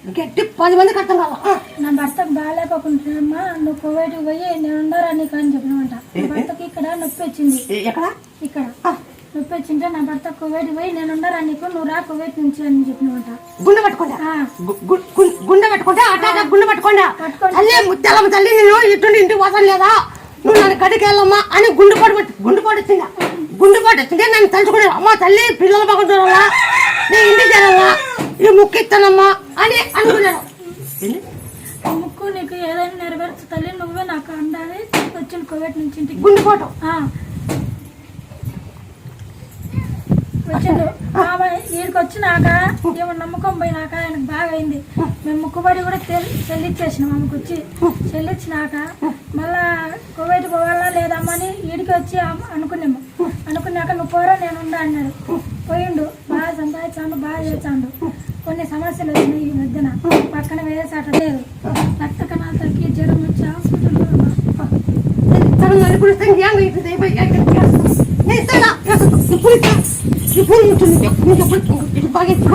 గట్టి 10 మందికి అర్థం కాదు. నా భర్తకు బాగాలేకపోకుంటున్నామ్మా, నువ్వు కువైట్కి పోయి నేను ఉండరా నీకు అని చెప్పినమాట. నా భర్తకి ఇక్కడ నొప్పి వచ్చింది. ఇక్కడ నొప్పి వచ్చింటే నా భర్త కువైట్కి పోయి నేను ఉండరా నీకు, నువ్వు రా కువైట్ నుంచి అని చెప్పినమాట. గుండె పట్టుకోండి అట్లా గుండె పట్టుకోండి. తల్లి నేను ఇటు ఇంటికి పోతాను లేదా, నువ్వు నన్ను గడికి వెళ్ళమ్మా అని గుండెపాటు వచ్చింది. నన్ను తలుచుకున్నాను, అమ్మ తల్లి పిల్లల పక్కన చూడాలా, నేను ఇంటికి చేరాలా, ఈ ముక్కు ఇస్తానమ్మా అని అనుకున్నాను. ముక్కు నీకు ఏదైనా నెరవేర్చు తల్లి, నువ్వే నాకు అందాలి. వచ్చింది కువైట్ నుంచి ఇంటికి గుండెపాటు వచ్చిండు. వీడికి వచ్చినాక ఏమో నమ్మకం పోయినాక ఆయనకు బాగా అయింది. మేము ముక్కుబడి కూడా చెల్లిచ్చేసినాం. ఆమెకు వచ్చి చెల్లించినాక మళ్ళా కువైట్ పోవాలా లేదమ్మని వీడికి వచ్చి అనుకున్నాక నువ్వు పోరా నేను ఉండా అన్నాడు. పోయిండు, బాగా సంపాదించాడు, బాగా చేశాడు. కొన్ని సమస్యలు వచ్చినాయి ఈ మధ్యన, పక్కన వేసాట లేదు, రక్త కణాలు తగ్గి జ్వరం వచ్చి హాస్పిటల్లో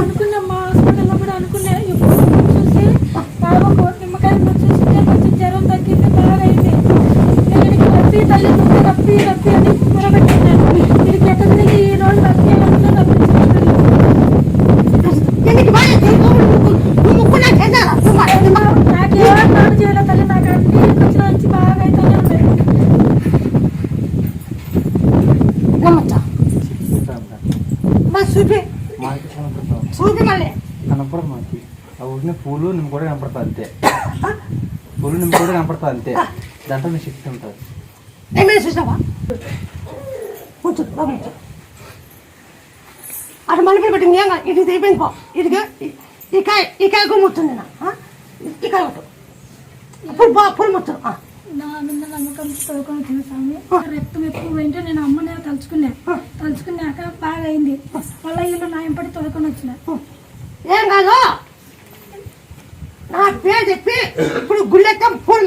అనుకున్నామ్మా. హాస్పిటల్లో కూడా అనుకున్నా. ఇప్పుడు చూసి బాబుకు నిమ్మకాయ చూసి కొంచెం జ్వరం తగ్గింది, బాగా అయింది. నేను రప్పి తల్లి రప్పి అని మొరబెట్టినాను. వీడికి ఎక్కడ ఈ రోజు రప్పి నాకేమన్నాడు చేయాలి తల్లి, నాకు అన్ని వచ్చిన నుంచి బాగా అవుతానే ఉన్నాయి. ఊరిని పూలు నింపుకోవడం కనపడతా అంతే, పూలు నింపుకోవడం కనపడతా అంతే, దాంట్లో నీ శక్తి ఉంటుంది. అటు మళ్ళీ పెట్టి ఇది అయిపోయింది పో, ఇదిగా ఈ కాయ ముత్తుంది ఈ కాయ పుల్ ముత్తుడు. నా మీద నమ్మకం తోకొని వచ్చిన స్వామి. రక్తం ఎక్కువ పోయింటే నేను అమ్మనే తలుచుకున్నాక బాగా అయింది. మళ్ళీ వీళ్ళు నా ఇంపటి తోడుకొని వచ్చిన. ఏం కాదు, నా పేరు చెప్పి ఇప్పుడు గుళ్ళెత్తా పూలు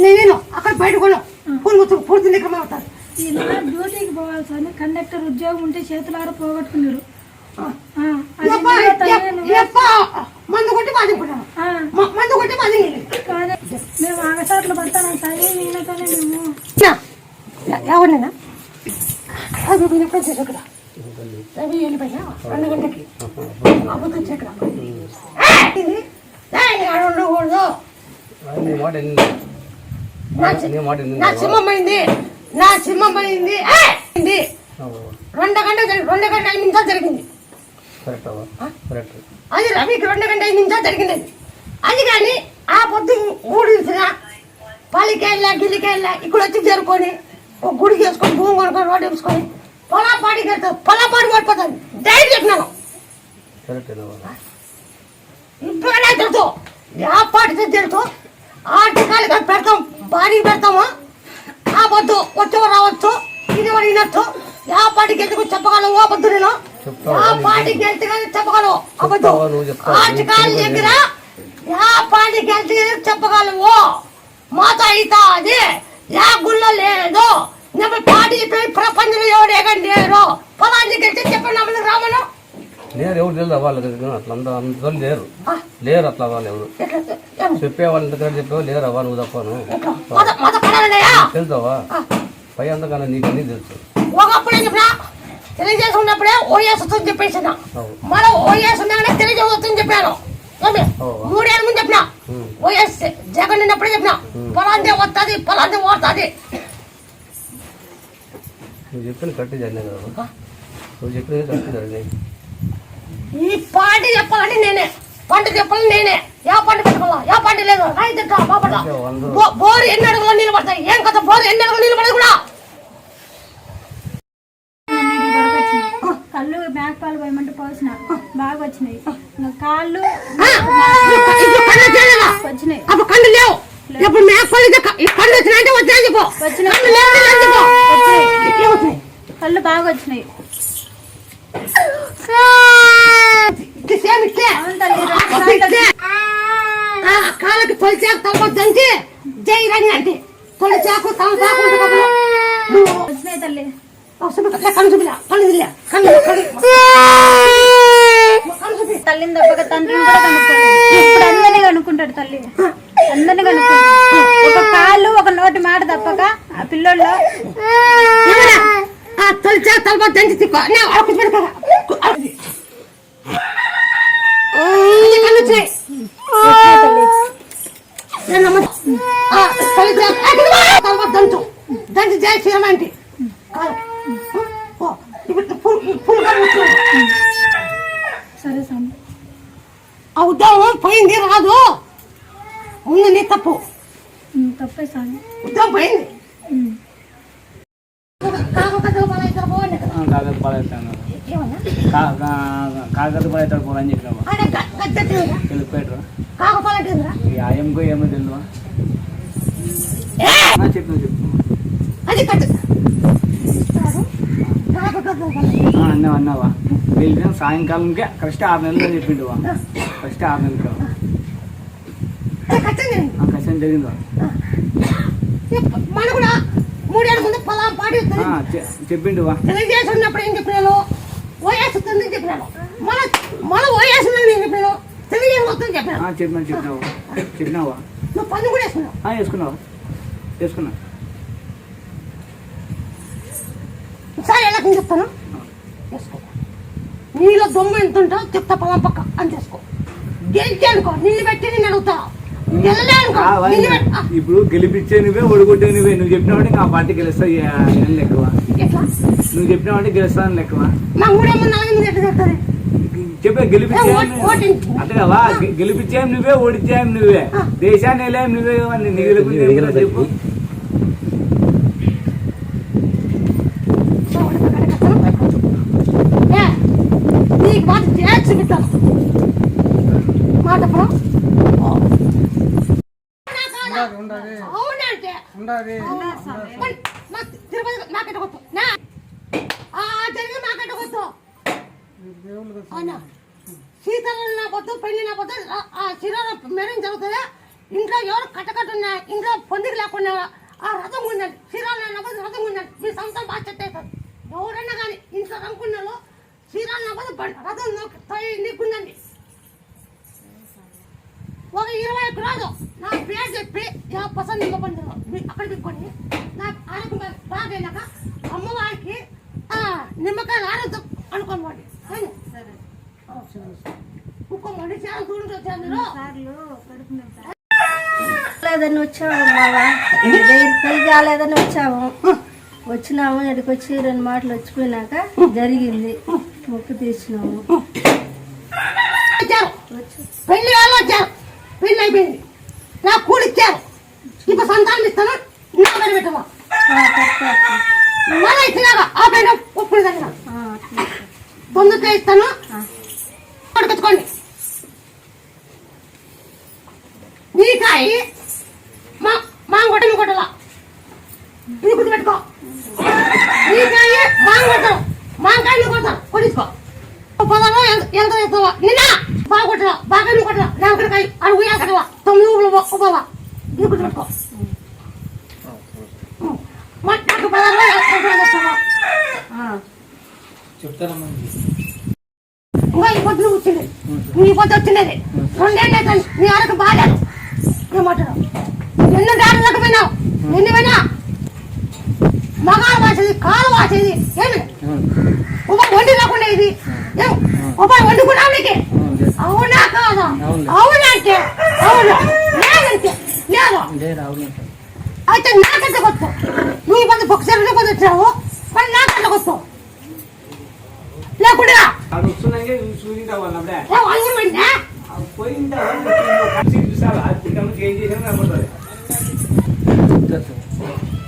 నేను అక్కడ బయట కొను పూలు ముత్తుడు పూర్తి దగ్గర అవుతారు. ఈయన డ్యూటీకి పోవాలి స్వామి, కండక్టర్ ఉద్యోగం ఉంటే చేతులారా పోగొట్టుకున్నారు. మందు కొట్టి బాధించుకున్నాను, మందు కొట్టి బాధించింది. మేము ఆగసాట్లు పడతాను సాయి, ఈయనతోనే మేము ఎవరినైనా అది ఎప్పుడు చేసావు కదా, అవి వెళ్ళిపోయా 2 గంటలకి అబద్ధం చేయకూడదు. నా సింహం అయింది 2 గంటలు 5 నిమిషాలు జరిగింది. అది రవికి 2 గంటల 5 నిమిషాలు జరిగింది. అది కానీ ఆ పొద్దు ఊడిసిన పలికెళ్ళ గిల్లికెళ్ళ ఇక్కడ వచ్చి చేరుకొని ఒక గుడి చేసుకొని భూమి కొనుక్కొని రోడ్డు వేసుకొని పొలాపాడికి వెళ్తాను, పొలాపాడి పడిపోతాను. డైరీ చెప్పినాను ఇప్పుడు తెలుసు, ఆ పాటితో తెలుసు. ఆటకాలుగా పెడతాం, భారీగా పెడతాము. ఆ పొద్దు వచ్చేవారు రావచ్చు, ఇది వాడు వినొచ్చు. ఆ పాటికి ఎందుకు చెప్పగలవు అబద్దు, నేను ఆ పాటికి వెళ్తే కానీ చెప్పగలవు అబద్దు. ఆటకాల దగ్గర ఆ పాటికి వెళ్తే చెప్పగలవు. మాత ఈత అది యా గుళ్ళ లేదు. నేను పాటి ప్రపంచంలో ఎవరు ఎగండి లేరు. పొలాన్ని గెలిచి చెప్పండి రామను లేరు, ఎవరు తెలియదు వాళ్ళకి అట్లా అంత లేరు అట్లా వాళ్ళు ఎవరు చెప్పేవాళ్ళు ఇంతకన్నా చెప్పేవాళ్ళు లేరు అవ్వ, నువ్వు తప్పను తెలుసావా పై అంతకన్నా నీకు అన్నీ తెలుసు. ఒకప్పుడు ఏం చెప్పినా తెలియజేసుకున్నప్పుడే ఓఎస్ వస్తుందని చెప్పేసిన, మళ్ళీ ఓఎస్ ఉన్నాకనే తెలియజేస్తుందని చెప్పాను. 3 ఏళ్ళ ముందు చెప్పిన ఓఎస్ జగన్ ఉన్నప్పుడే చెప్పిన పొలాందే వస్తుంది, పొలాందే ఓడుతుంది. నువ్వు చెప్పిన కట్టి జరిగినాయి కదా, నువ్వు చెప్పిన కట్టి జరిగినాయి. ఈ పార్టీ చెప్పాలని నేనే, పంట చెప్పాలని నేనే. యా పంట పెట్టుకోవాలా, యా పంట లేదు, రైతు బాపడ బోరు 8 అడుగులో నీళ్ళు పడతాయి. ఏం కదా బోరు 8 అడుగులు నీళ్ళు పడదు కూడా. కళ్ళు బ్యాక్ పాలు పోయమంటే పోసిన బాగా వచ్చినాయి. కాళ్ళు వచ్చినాయి, అప్పుడు కళ్ళు లేవు. ఇప్పుడు మేకపాలు కళ్ళు వచ్చినాయంటే వచ్చినాయి చెప్పు. కళ్ళు బాగా వచ్చినాయి. కాళ్ళకి తొలిచాకు తగ్గొద్దంటే జై రాని అంటే తొలిచాకు వచ్చినాయి తల్లి. కళ్ళు తల్లిని తప్పక తండ్రిని కూడా కనుక్కోలేదు. అనుకో ఒక కాళ్ళు ఒక నోటి మాట తప్పక ఆ పిల్లోళ్ళు తొలిచా తలపా దంచి తిక్కో నా ఆకు పెడతా దంచి జయ చేయమంటే సరే స్వామి ఆ ఉద్యోగం పోయింది రాదు ముందు నీ తప్పు తప్పే స్వామి ఉద్యోగం పోయింది కాగదు పడేస్తాను కాగదు పడేస్తాడు పోలని చెప్పినావా వెళ్ళిపోయాడు ఆయమ్మకో ఏమో తెలియవా చెప్పు చెప్పు అది అన్నావా వెళ్ళిన సాయంకాలంకే కరెక్ట్ 6 నెలలు చెప్పిండువా ఫస్ట్ 6 నెలలు కష్టం జరిగిందా మన కూడా 3 ఏళ్ళ ముందు పొలం పాడి చెప్పిండువా తెలియజేసి ఉన్నప్పుడు ఏం చెప్పినాను ఓయేస్తుంది చెప్పినాను మన ఓయేస్తుంది నేను చెప్పినాను తెలియజేసి వస్తుంది చెప్పినాను చెప్పినావా నువ్వు పన్ను కూడా వేసుకున్నావు వేసుకున్నా సరే ఎలా చెప్తాను చేసుకో నీలో దొమ్మ ఎంత ఉంటావు చెప్తా పొలం పక్క అని చేసుకో గెలిచి అనుకో నీళ్ళు పెట్టి నేను అడుగుతా ఇప్పుడు గెలిపించే నువ్వే ఓడికొట్టే నువ్వే నువ్వు చెప్పినావంటే ఆ పార్టీ గెలుస్తావు లెక్కవా నువ్వు చెప్పినావంటే గెలుస్తాను లెక్కవా మా ఊరేమో 4 మంది ఎట్లా చెప్తారు చెప్పే గెలిపించే అంతేవా గెలిపించేం నువ్వే ఓడించేం నువ్వే దేశాన్ని వెళ్ళాం నువ్వే చెప్పు నీకు మాట చేసి పెట్టాను మాట అవునంటే తిరుపతి నాకెట్ట కొత్త జరిగి నాకెట్ట కొత్త అవునా సీతారాం నా పొద్దు పెళ్లి నా పొద్దు ఆ శ్రీరామ మెరుగు జరుగుతుందా ఇంట్లో ఎవరు కట్టకట్టున్నా ఇంట్లో పొందికి లేకుండా ఆ రథం ఉందండి శ్రీరామ నా పొద్దు రథం ఉందండి మీ సంవత్సరం బాగా చెత్త అవుతుంది ఎవరన్నా కానీ ఇంట్లో రంకున్నాలో శ్రీరామ నా పొద్దు రథం నీకుందండి ఒక 21 రోజు నా పేరు చెప్పి పసంది ఇవ్వబండి అక్కడ పెట్టుకొని నాకు ఆరోగ్యం బాగైనాక అమ్మవారికి నిమ్మకాయలు ఆరోగ్యం అనుకోని వాడి ఉక్కోండి చాలా దూరం వచ్చాను లేదని వచ్చాము బాబా పెళ్లి కాలేదని వచ్చాము వచ్చినాము ఇక్కడికి వచ్చి 2 మాటలు వచ్చిపోయినాక జరిగింది మొక్కు తీసినాము పెళ్లి వాళ్ళు వచ్చారు పెళ్లి అయిపోయింది నా కూలి ఇచ్చారు ఇప్పుడు సంతానం ఇస్తాను నా పేరు పెట్టవా మన ఇచ్చినాక ఆ పేరు ఒప్పుడు దగ్గర తొందరగా ఇస్తాను పడుకొచ్చుకోండి నీకాయ మాంగొట్టని కొట్టలా ఇది గుర్తుపెట్టుకో నీకాయ మాంగొట్టం మాంకాయని కొడతాను కొట్టించుకో పొలంలో ఎంత వేస్తావా నిన్న బాగా కొట్టరా బాగా నువ్వు కొట్టరా నా ఒకటికాయ అది ఉయ్యా కట్టవా 9 ఉబ్బవా ఇది గుర్తుపెట్టుకో నాకు పొలంలో ఎంత వేస్తావా చెప్తారమ్మా ఇంకా ఈ పొద్దు వచ్చింది నీ పొద్దు వచ్చిండేది 2 ఏళ్ళు అవుతుంది నీ ఆరోగ్యం బాగాలేదు ఏమంటారు ఎన్నో దారి లేకపోయినావు ఎన్ని పోయినా మగాలు వాసేది కాలు వాసేది ఏమి వండి రాకుండా ఇది వండుకున్నావు నీకు అవునా కాదా అవునంటే అవును లేదంటే లేదు అయితే నాకంటే కొత్త నువ్వు పొద్దు పొక్కసారి పొద్దు వచ్చావు మరి నాకంటే కొత్త లేకుండా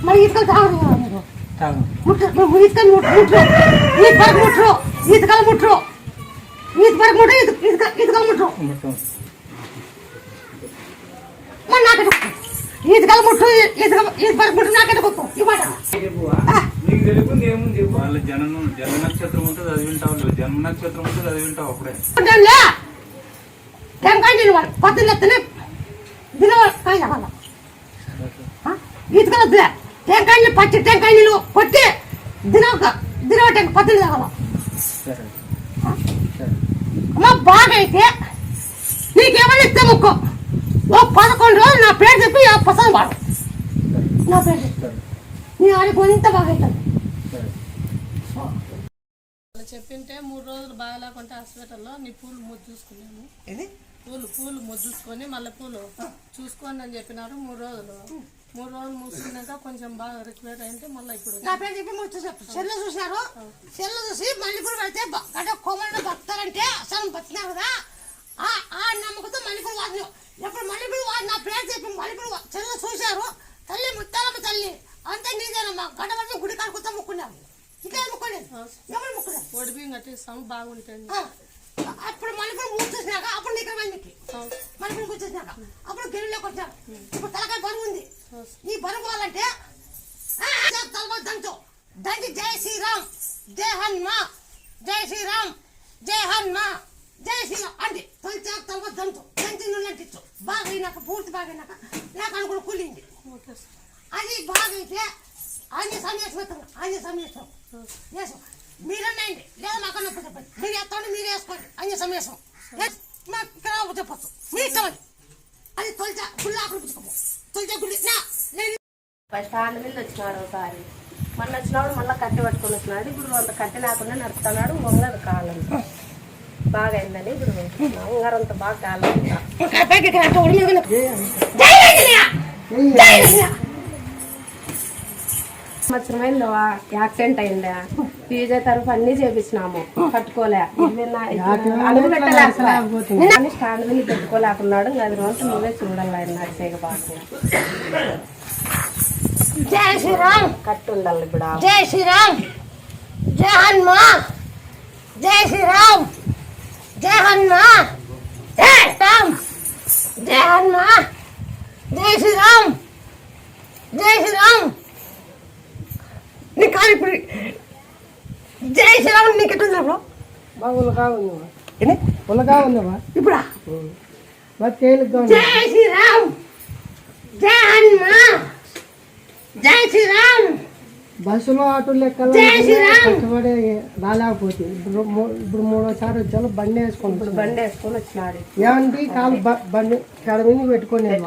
మరి ఇసుకలు తాగరు ఇసుకలు ముట్రు ఈత పరకు ముట్రు ఈతకలు ముట్రు ఈత పరకు ముట్రు ఈతకలు ముట్రు మరి నాకంటే ఈతకలు ముట్రు ఈత పరకు ముట్రు నాకంటే కొత్త ఇవ్వట వాళ్ళ జన్మ నక్షత్రం ఉంటే చదివింటావు జన్మ నక్షత్రం ఉంటే చదివింటావు అప్పుడే టెంకాయ నిలవాలి పొద్దున్నెత్తనే దినకాయ కావాల ఈతకలొద్దులే టెంకాయలు పచ్చి టెంకాయ నీళ్ళు కొట్టి దినవ టెంక పొద్దున్న కావాల అమ్మ బాగా అయితే నీకేమన్నా ఇస్తే ముక్కో ఓ 11 రోజులు నా పేరు చెప్పి ఆ పసంది వాడు నా పేరు చెప్తాడు నీ ఆడికి ఇంత బాగా అవుతుంది చెప్పింటే 3 రోజులు బాగాలేకుంటే హాస్పిటల్లో నీ పూలు ముద్దు చూసుకున్నాము పూలు ముద్దు చూసుకొని మళ్ళీ పూలు చూసుకోండి అని చెప్పినారు 3 రోజులు మూసుకున్నాక కొంచెం బాగా రికవర్ అయితే మళ్ళీ ఇప్పుడు నా పేరు చెప్పి సెల్లు చూసినారు సెల్లు చూసి మళ్ళీ కూడా పెడితే అంటే కొమ్మలు బతారంటే అసలు బతికినారు కదా ఆ నమ్మకంతో మళ్ళీపుడు వాడినాం ఎప్పుడు మళ్ళీపుడు వాడు నా పేరు చెప్పి మళ్ళీపుడు సెల్లు చూశారు తల్లి ముత్తాలమ్మ తల్లి అంతే నీదేనమ్మా గడ్డ పడితే గుడి కాడుకుంటా ముక్కున్నాము ఇంకా ముక్కోలేదు ఎవరు ముక్కున్నారు ఒడిబియ్యం కట్టేస్తాము బాగుంటుంది అప్పుడు మళ్ళీపుడు మూసేసినాక అప్పుడు నీకు మందికి మళ్ళీ కూర్చేసినాక అప్పుడు గిరిలోకి వచ్చారు ఇప్పుడు తలకాయ బరువు ఉంది ఈ బరువు వాళ్ళంటే తలబా దంతో దంచి జై శ్రీరామ్ జై హనుమా జై శ్రీరామ్ జై హనుమా జై శ్రీరామ్ అంటే తొలిచాక తలబా దంతో దంచి నువ్వు బాగా అయినాక పూర్తి బాగా అయినాక నాకు అనుకుని కూలింది అది బాగా అయితే ఆంజనేయ స్వామి వేసుకుంటాం ఆంజనేయ స్వామి వేస్తాం వేసాం మీరన్నాయండి లేదా మాకన్నా చెప్పండి మీరు వేస్తామంటే మీరు వేసుకోండి ఆంజనేయ స్వామి వేసాం మాకు ఇక్కడ చెప్పచ్చు మీ ఇష్టం అది తొలిచా గుళ్ళు ఆకులు పుచ్చుకోము తొలిచా గుళ్ళు ఫస్ట్ ఆండ మీద వచ్చినాడు ఒకసారి మళ్ళీ వచ్చినప్పుడు మళ్ళీ కట్టె పట్టుకొని వచ్చినాడు ఇప్పుడు అంత కట్టె లేకుండా నడుస్తున్నాడు ఉంగరం కాలంత బాగా అయిందని ఇప్పుడు ఉంగరం అంత బాగా కాలంత సంవత్సరం అయిందా యాక్సిడెంట్ అయిందా పీజే తరఫు అన్ని చేపించినాము కట్టుకోలే అడుగు పెట్టలేకపోతుంది స్టాండ్ మీద పెట్టుకోలేకున్నాడు అది రోజు నువ్వే చూడాలి ఆయన నడిచేక బాగా జై శ్రీరామ్ కట్టు ఉండాలి ఇప్పుడు జై శ్రీరామ్ జై హనుమా జై శ్రీరామ్ జై హనుమా జై రామ్ జై హనుమా జై శ్రీరామ్ జై శ్రీరామ్ నీ కాదు ఇప్పుడు జై శ్రీరామ్ నీకు ఎట్లా బ్రో ఉలగా ఉందమ్మా ఇప్పుడా తేలిగ్గా జై శ్రీరామ్ జై హనుమా జై శ్రీరామ్ బస్సులో ఆటోలు ఎక్కాలి కష్టపడి రాలేకపోతే ఇప్పుడు మూడోసారి వచ్చాను బండి వేసుకుంటాను బండి వేసుకొని వచ్చినాడు ఏమంటే కాలు బండి కడమిని పెట్టుకునేది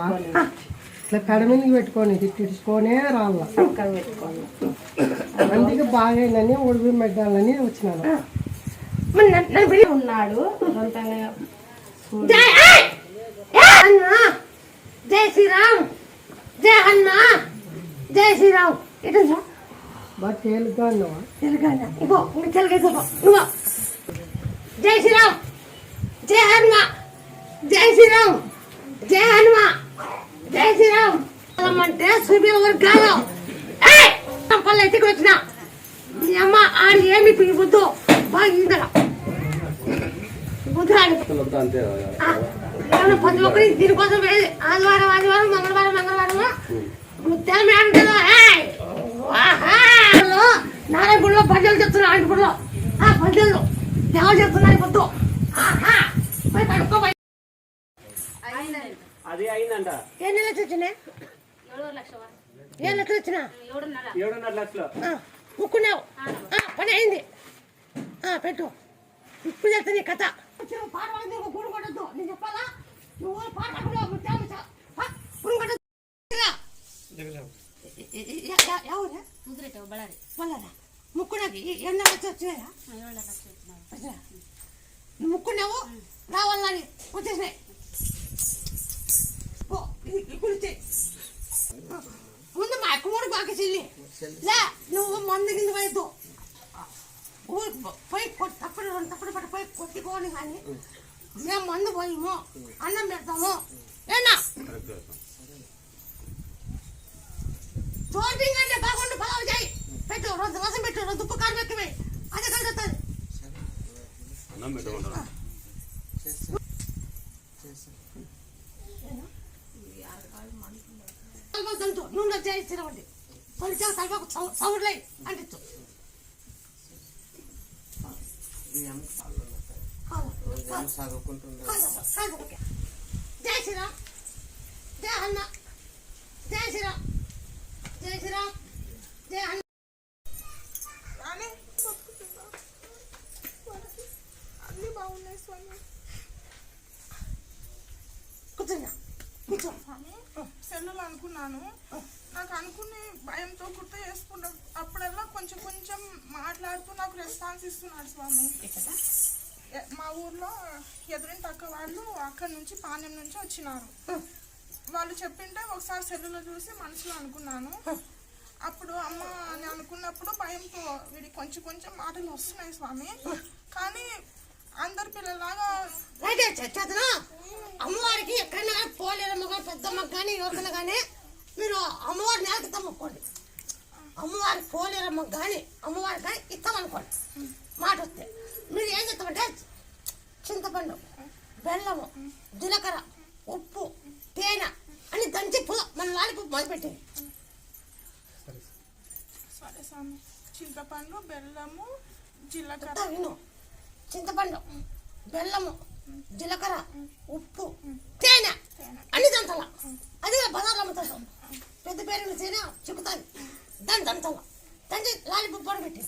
ఇట్లా కడమిని పెట్టుకొని తిట్టుకొనే రాళ్ళ పెట్టుకోవాలి అందుకే బాగా అయిందని ఉడిపి మెడ్డాలని వచ్చినాను ఉన్నాడు జై హనుమా జై శ్రీరామ్ జై హనుమా జై శ్రీరామ్ ఎట్లా బాగా తేలిగ్గా ఉన్నావా తెలుగానా ఇగో ఇంకా తెలుగు నువ్వు జై శ్రీరామ్ జై హనుమా జై శ్రీరామ్ జై హనుమా జై శ్రీరామ్ అంటే సుబీర్ వర్గాలు పళ్ళు ఎత్తికి వచ్చిన మీ అమ్మ ఆడు ఏమి బుద్ధు బాగా ఇందర బుద్ధురాడు అంతే ప్రతి ఒక్కరికి దీనికోసం ఆదివారం మంగళవారం ముత్యాల మేడం నారాయణ గుడిలో భజనలు చెప్తున్నా ఆయన గుడిలో ఆ భజనలు దేవాలు చెప్తున్నారు పొద్దు అది అయిందంట ఏ నెలలు వచ్చినాయి 7 లక్షలు వచ్చినా 7.5 లక్షలు ముక్కున్నావు పని అయింది పెట్టు ఇప్పుడు చెప్తా నీ కథ పాట పాడితే గుడి కొట్టద్దు నేను చెప్పాలా నువ్వు పాట ముక్కున్నాకి 7 లక్షలు వచ్చినాయా నువ్వు ముక్కున్నావు రావాలని వచ్చేసినాయి ముందు మా అక్కమూడు బాగా చెల్లి లే నువ్వు మందు కింద పోయద్దు పోయి తప్పుడు పట్టు పోయి కొట్టుకోని కానీ మేము మందు పోయాము అన్నం పెడతాము ఏనా చోటింగ్ అంటే బాగుండి పలావు చేయి పెట్టు రసం పెట్టు దుప్పు కారు ఎక్కిపోయి అదే కలుగుతుంది నూనె చేయించినవండి కొంచెం తలపాకు సౌండ్లై అంటించు జై శ్రీరామ్ జై హనుమ జై శ్రీరామ్ జై శ్రీరామ్ జై హనుమ అన్ని బాగున్నాయి స్వామి కూర్చున్నా స్వామి సెల్లులు అనుకున్నాను. నాకు అనుకుని భయంతో గుర్తు చేసుకుంటా అప్పుడల్లా కొంచెం కొంచెం మాట్లాడుతూ నాకు రెస్పాన్స్ ఇస్తున్నాడు స్వామి. మా ఊర్లో ఎదురింటి అక్క వాళ్ళు అక్కడి నుంచి పాణ్యం నుంచి వచ్చినారు. వాళ్ళు చెప్పింటే ఒకసారి సెల్లులో చూసి మనసులో అనుకున్నాను. అప్పుడు అమ్మ అని అనుకున్నప్పుడు భయంతో వీడి కొంచెం కొంచెం మాటలు వస్తున్నాయి స్వామి. కానీ అందరి పిల్లలాగా అమ్మవారికి ఎక్కడైనా పోలేరమ్మ కానీ పెద్దమ్మ కానీ ఎవరికైనా కానీ మీరు అమ్మవారి నేలకి తమ్ముకోండి. అమ్మవారి పోలేరమ్మ కానీ అమ్మవారి కానీ ఇస్తామనుకోండి. మాట వస్తే మీరు ఏం చేస్తామంటే చింతపండు, బెల్లము, జీలకర్ర, ఉప్పు, తేనె అని దంచి మన లాలిపప్పు మొదలుపెట్టేది. సరే స్వామి. చింతపండు, బెల్లము, జీలకర్ర. విను, చింతపండు, బెల్లము, జీలకర్ర, ఉప్పు, తేనె అన్ని దంతల. అది బజార్లో అమ్ముతాం. పెద్ద పేరు తేనె చిక్కుతాయి. దాన్ని దంతల దంచి లాలిపప్పు పెట్టి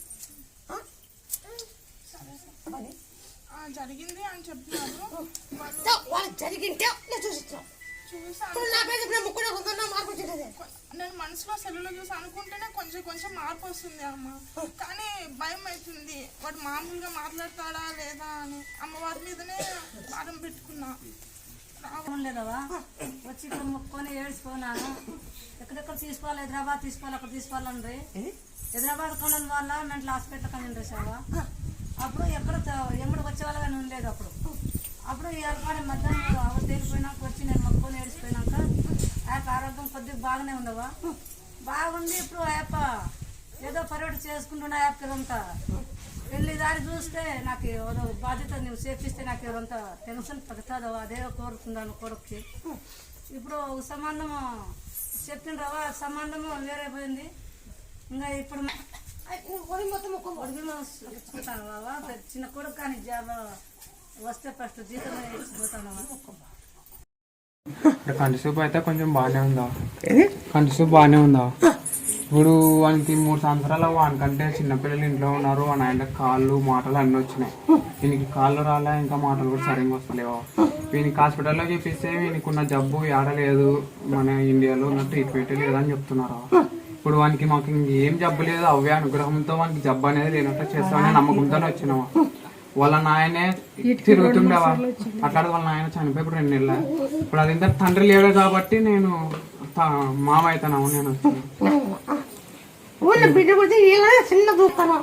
జరిగింది అని చెప్తున్నారు. వాళ్ళకి జరిగింటే నేను చూసిస్తాను. నేను మనసులో సెల్లులో చూసి అనుకుంటేనే కొంచెం కొంచెం మార్పు వస్తుంది అమ్మ. కానీ భయం అవుతుంది, వాడు మామూలుగా మాట్లాడతాడా లేదా అని అమ్మవారి మీదనే భారం పెట్టుకున్నా. లేదవా వచ్చి ఇక్కడ మొక్కుకొని ఏడ్చిపోయినాను. ఎక్కడెక్కడ తీసుకోవాలి, హైదరాబాద్ తీసుకోవాలి, అక్కడ తీసుకోవాలండి. హైదరాబాద్ కొనని వాళ్ళ మెంటల్ హాస్పిటల్ కానీ ఉండేసావా. అప్పుడు ఎక్కడ ఎమ్మడికి వచ్చే వాళ్ళ కానీ ఉండలేదు. అప్పుడు ఏర్పడే మధ్యాహ్నం అవస్థ తేలిపోయినాక వచ్చి నేను మొక్కుకొని ఏడిచిపోయినాక ఆ యొక్క ఆరోగ్యం కొద్దిగా బాగానే ఉండవా. బాగుంది. ఇప్పుడు ఆ యొక్క ఏదో పర్యటన చేసుకుంటున్నా ఆ యొక్క ఇదంతా వెళ్ళి దారి చూస్తే నాకు ఏదో బాధ్యత నువ్వు చేపిస్తే నాకు ఎవరంతా టెన్షన్ తగ్గుతుందవా. అదే కోరుతున్నాను కొడుక్కి. ఇప్పుడు సంబంధం చెప్పిండ్రవా, సంబంధము వేరే పోయింది. ఇంకా ఇప్పుడు చూస్తాను బాబా. చిన్న కొడుకు కానీ జాబ్ వస్తే ఫస్ట్ జీతం ఇచ్చిపోతాను. కంటి సూపు అయితే కొంచెం బాగానే ఉందా? కంటి సూపు బాగానే ఉందా? ఇప్పుడు వానికి 3 సంవత్సరాల వానికంటే చిన్నపిల్లలు ఇంట్లో ఉన్నారు. వాని ఆయన కాళ్ళు మాటలు అన్నీ వచ్చినాయి. వీనికి కాళ్ళు రాలే, ఇంకా మాటలు కూడా సరిగ్గా వస్తలేవు. వీనికి హాస్పిటల్లో చూపిస్తే వీనికి ఉన్న జబ్బు ఏడలేదు, మన ఇండియాలో ఉన్న ట్రీట్మెంట్ లేదని చెప్తున్నారు. ఇప్పుడు వానికి మాకు ఇంకేం జబ్బు లేదు, అవే అనుగ్రహంతో వానికి జబ్బు అనేది లేనట్టు చేస్తామని నమ్మకంతోనే వచ్చినావా. వాళ్ళ నాయనే తిరుగుతుండేవా. అట్లా వాళ్ళ నాయన చనిపోయి ఇప్పుడు 2 నెలలు. ఇప్పుడు అది ఇంత తండ్రి లేడు కాబట్టి నేను మామ అవుతాను. నేను ఊళ్ళో బిడ్డ పుడితే చిన్న చూస్తాను.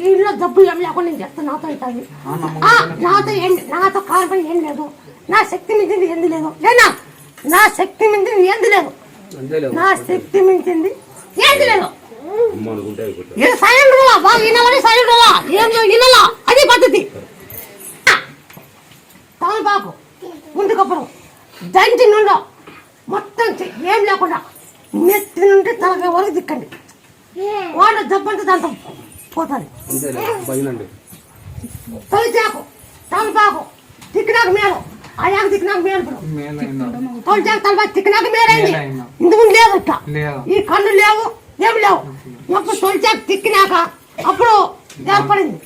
ఇంట్లో జబ్బు ఏం లేకుండా నేను చెప్తాను. నాతో అవుతుంది. నాతో కారణం ఏం లేదు. నా శక్తి మించింది ఏంది లేదు. లేదా నా శక్తి మించింది ఏంది లేదు. నా శక్తి మించింది ఏంది లేదు. సైలెంట్ బాగా వినవని సైలెంట్ ఏం వినాలా అది పద్ధతి. తమలపాకు ముందుకప్పుడు దంచి నుండో మొత్తం ఏం లేకుండా నెత్తి నుండి తలకాయ వరకు దిక్కండి. వాళ్ళ జబ్బంతా దాంతో పోతుంది. తొలిచాకు తమలపాకు తిక్కినాక మేలు, అయాకు తిక్కినాక మేలు. తొలిచాకు తలపాకు తిక్కినాక మేలైంది. ఇంతకుముందు లేదు. అట్లా ఈ కళ్ళు లేవు, ఏమి లేవు. ఎప్పుడు తొలిచాకు తిక్కినాక అప్పుడు ఏర్పడింది.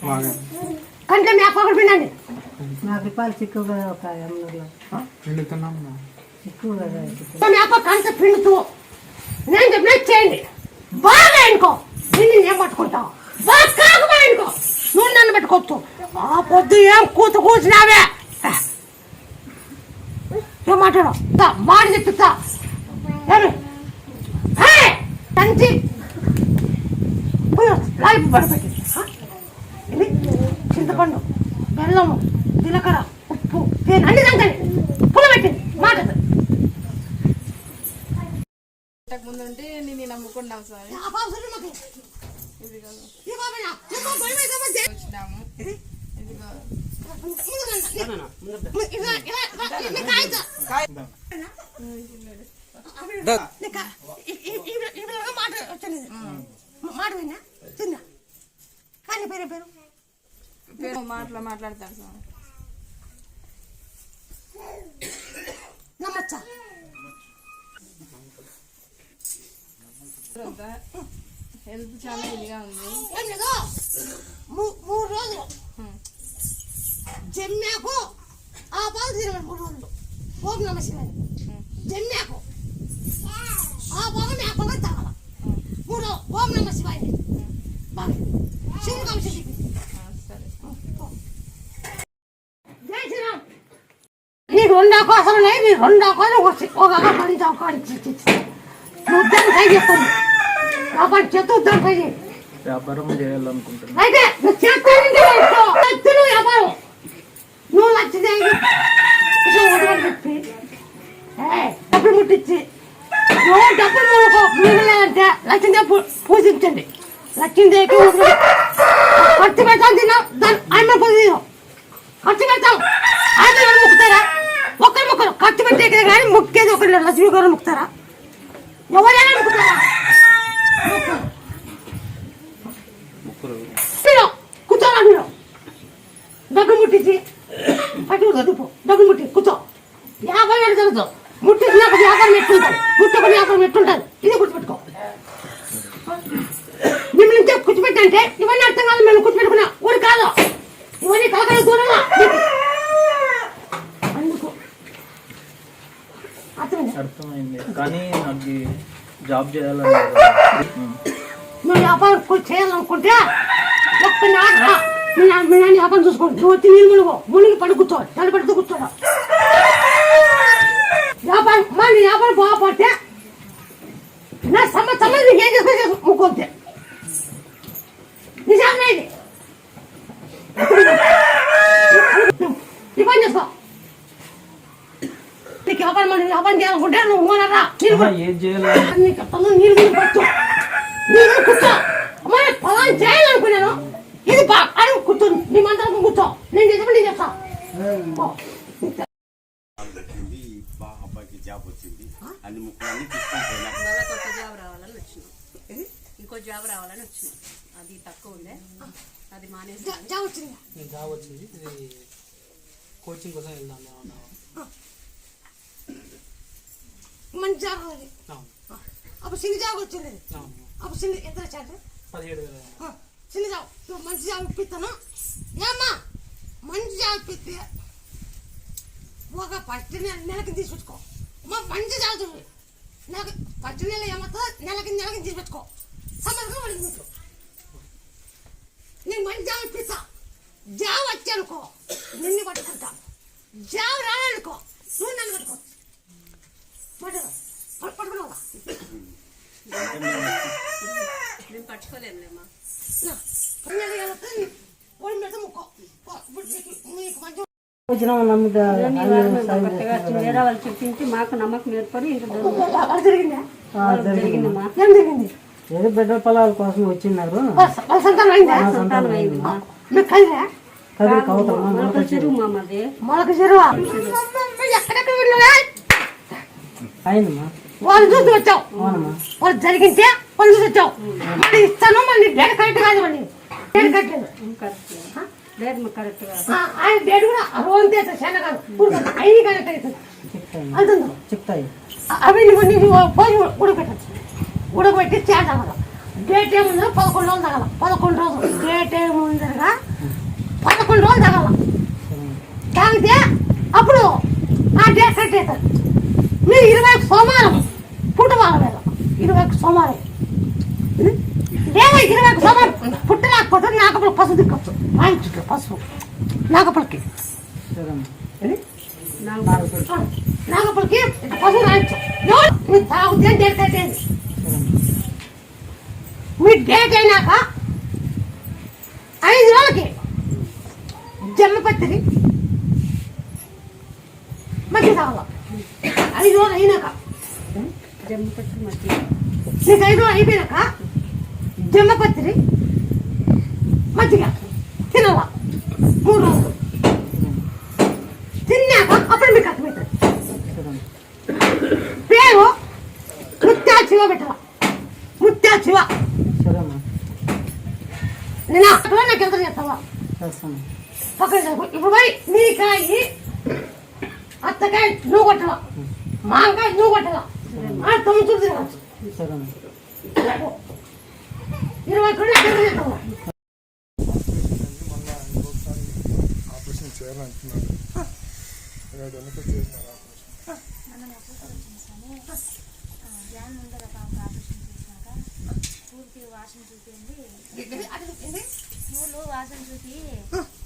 కంటే మేక ఒకటి పిండండి. మేక కంట పిండుతూ నేను చెప్పిన చేయండి. బాగా ఎన్నుకో. నిన్ను ఏం పట్టుకుంటావు. బాగా కాకపోయి ఎన్నుకో. నువ్వు నన్ను పెట్టుకోవచ్చు. ఆ పొద్దు ఏం కూర్చున్నావే. ఏం మాట్లాడు మాట చెప్పిస్తా. తంచి లైఫ్ పడిపెట్టి చింతపండు, బెల్లము, జీలకర్ర, ఉప్పు, తేనె అన్ని దంకండి. పులబెట్టింది మాట. ముందుంటే నేను నమ్ముకున్నాం సార్. వచ్చినాము. మాట వచ్చింది. మాట విన్నా చిన్న కానీ పేరు పేరు మాట్లాడతాడు సార్. నమ్మచ్చా హెల్త్ చాలా ఇదిగా ఉంది. ఏం లేదు. 3 రోజులు జమ్మాకు ఆ పాలు తినమని 3 రోజులు. ఓం నమ శివాయ. జమ్మాకు ఆ పొగ ఆ పొగ తాగాల 3 ఓం నమ శివాయ బాగా శివుడు కావచ్చు జై శ్రీరామ్ నీకు 2 అవకాశాలు ఉన్నాయి నీ 2 అవకాశాలు వచ్చి ఒక అవకాశం నువ్వు ఉద్యోగం ట్రై చేస్తుంది కాబట్టి చేస్తూ ఉద్యోగం ట్రై చేయి వ్యాపారం చేయాలనుకుంటున్నా అయితే నువ్వు చేస్తానంటే వ్యాపారం నువ్వు నచ్చితే చెప్పి డబ్బులు ముట్టించి నువ్వు డబ్బులు మిగలేదంటే లక్ష్మీదేవి పూజించండి లక్ష్మీదేవికి ఖర్చు పెడతాం తిన్నాం దాన్ని ఆయన పొందినాం ఖర్చు పెడతాం ఆయన ముక్కుతారా ఒకరు ఖర్చు పెట్టే కానీ ముక్కేది ఒకరు లక్ష్మీ గారు ముక్కుతారా ఎవరైనా ముక్కుతారా కూర్చోరా మీరు డబ్బులు ముట్టించి పట్టు చదువు డబ్బులు ముట్టి కూర్చో 50 ఏళ్ళు చదువుతావు ముట్టించి నాకు వ్యాపారం ఎట్టుంటారు ముట్టుకుని వ్యాపారం ఎట్టుంటారు ఇది గుర్తుపెట్టుకో మిమ్మల్ని ఇంతే కూర్చోబెట్టంటే ఇవన్నీ అర్థం కాదు మేము కూర్చోబెట్టుకున్నా ఊరు కాదు ఇవన్నీ కలకల దూరంగా అందుకు అర్థమైంది కానీ నాకు జాబ్ చేయాలని నువ్వు వ్యాపారం చేయాలనుకుంటే ఒక్క నాట మీ నాన్న వ్యాపారం చూసుకోండి నువ్వు వచ్చి నీళ్ళు మునిగి పడి కూర్చో తడిపడుతూ కూర్చోడు వ్యాపారం నీ వ్యాపారం బాగుపడితే నా సంవత్సరం నీకు ఏం చేసుకుని ముక్కొద్దే నిజామే ఇది ఈ పని చేసుకో నీకు వ్యాపారం చేయాలనుకుంటే నువ్వు ఓనరా ఏం చేయాలి నీళ్ళు పట్టు నీళ్ళు కూర్చో అమ్మా పొలం చేయాలనుకున్నాను ఇది అని కూర్చో నీ మంత్రం కూర్చో నేను చెప్పండి నేను చెప్తా అబ్బాయికి జాబ్ వచ్చింది అన్ని ముక్కలన్నీ తీసుకొని పోయినా మళ్ళీ కొత్త జాబ్ రావాలని వచ్చినాం ఇంకో జాబ్ రావాలని వచ్చినాం అది తక్కువ ఉందే అది మానేసి జాబ్ వచ్చింది ఇది కోచింగ్ కోసం వెళ్దాం మంచి జాబ్ అది అప్పుడు చిన్న జాబ్ వచ్చింది అప్పుడు చిన్న ఎంత వచ్చాడు 17,000 చిన్న జాబ్ నువ్వు మంచి జాబ్ ఇప్పిస్తాను ఏమ్మా మంచి జాబ్ ఇప్పిస్తే ఒక ఫస్ట్ నెలకి తీసుకొచ్చుకో మా మంచి జాబ్ చూడు నాకు ఫస్ట్ నెల ఏమవుతుందో నెలకి తీసుకొచ్చుకో సమస్యగా పడింది నీకు మంచి జాబ్ ఇప్పిస్తా జాబ్ వచ్చానుకో నిన్ను పట్టుకుంటా జాబ్ రావాలనుకో నువ్వు నన్ను పట్టుకో పట్టుకున్నావా మేము పట్టుకోలేములేమ్మా ఒడి మీద ముక్కో నీకు మంచి వేరే వాళ్ళు చెప్పించి మాకు నమ్మకం ఏర్పడి ఇంత జరిగింది ఏదో బిడ్డ పొలాల కోసం వచ్చిన్నారు సంతానం అయింది చెరువు మామది మొలక చెరువు ఎక్కడెక్కడ వెళ్ళా అయిందమ్మా వాళ్ళు చూసి వచ్చావు వాళ్ళు జరిగింటే వాళ్ళు చూసి వచ్చావు మళ్ళీ ఇస్తాను మళ్ళీ డేట్ కరెక్ట్ కాదు మళ్ళీ డేట్ కరెక్ట్ ఆయన డేట్ కూడా రోజు చాలా కాదు ఐదు కరెక్ట్ అవుతుంది అంటుందో చెప్తాయి అవి పోయి ఉడకబెట్టి చేద్దాం డేట్ ఏముందో 11 రోజులు తగల 11 రోజులు డేట్ ఏముందనగా 11 రోజులు తగల తాగితే అప్పుడు ఆ డేట్ కరెక్ట్ అవుతుంది మీరు 20 సోమవారం పుట్టవాళ్ళ వేళ 20 సోమవారం లేదా 20 సోమవారం పుట్టలేకపోతే నాకపల్లి పసుపు దిక్కొచ్చు రాయించు పసుపు నాగపల్లికి నాగపల్లికి పసుపు రాయించు మీరు తాగితే డేట్ కరెక్ట్ అయింది మీ డేట్ అయినాక 5 రోజులకి జమ్మపత్రి మధ్య తాగాల 5 రోజులు అయినాక జమ్మపత్రి మధ్య నీకు 5 రోజులు అయిపోయినాక జమ్మపత్రి మజ్జిగ తినాల 3 రోజులు తిన్నాక అప్పుడు మీకు అర్థమవుతుంది పేరు ముత్యాల శివ పెట్టాల ముత్యాల శివ నేను అక్కడ నాకు ఎంత చేస్తావా పక్కన ఇప్పుడు పోయి నీకాయ అత్తకాయ నువ్వు కొట్టాల మాంకాయ నువ్వు కొట్టాల 9 చూడు తినవచ్చు 20 చేస్తావా ఆపరేషన్ చేయాలంటున్నారు మన మొక్కకు వచ్చింది స్వామి. ధ్యానం ముందర పాప ఆపరేషన్ చేసినాక పూలకి వాసన చూపింది. పూలు వాసన చూపి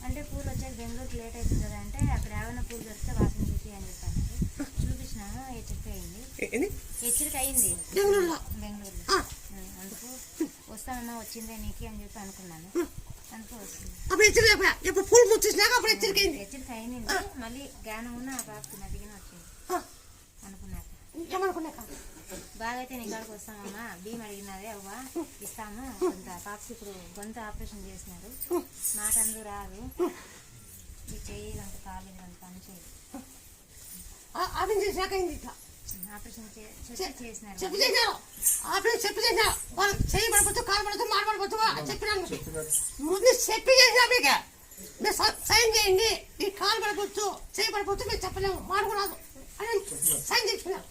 అంటే పూలు వచ్చాక బెంగళూరుకి లేట్ అవుతుంది కదా అంటే అక్కడ ఏమైనా పూలు దొరికితే వాసన చూపి అని చెప్పాను. చూపించినాను, హెచ్చరిక అయింది బెంగళూరులో. అందుకు వస్తానమ్మా వచ్చిందే నీకు అని చెప్పి అనుకున్నాను. అందుకు వస్తుంది హెచ్చరిక అయింది. మళ్ళీ జ్ఞానం ఉన్న ఆ పాపకి మధ్యగానే వచ్చింది అనుకున్నాక బాగా అయితే నీ కాడికి వస్తామమ్మా, బియ్యం అడిగినదే అవ్వ ఇస్తాము. కొంత పాపకి ఇప్పుడు గొంతు ఆపరేషన్ చేసినారు, మాట అందరూ రాదు, ఈ చెయ్యి అంత కాలు అంత పని చేయదు. ఆపరేషన్ చేసినారు. సైన్ చేయండి, ఈ కాలు పడవచ్చు, చేయి పడవచ్చు, మీరు చెప్పలేము, మాట్లాడదు అని సైన్ చేయించుకున్నారు.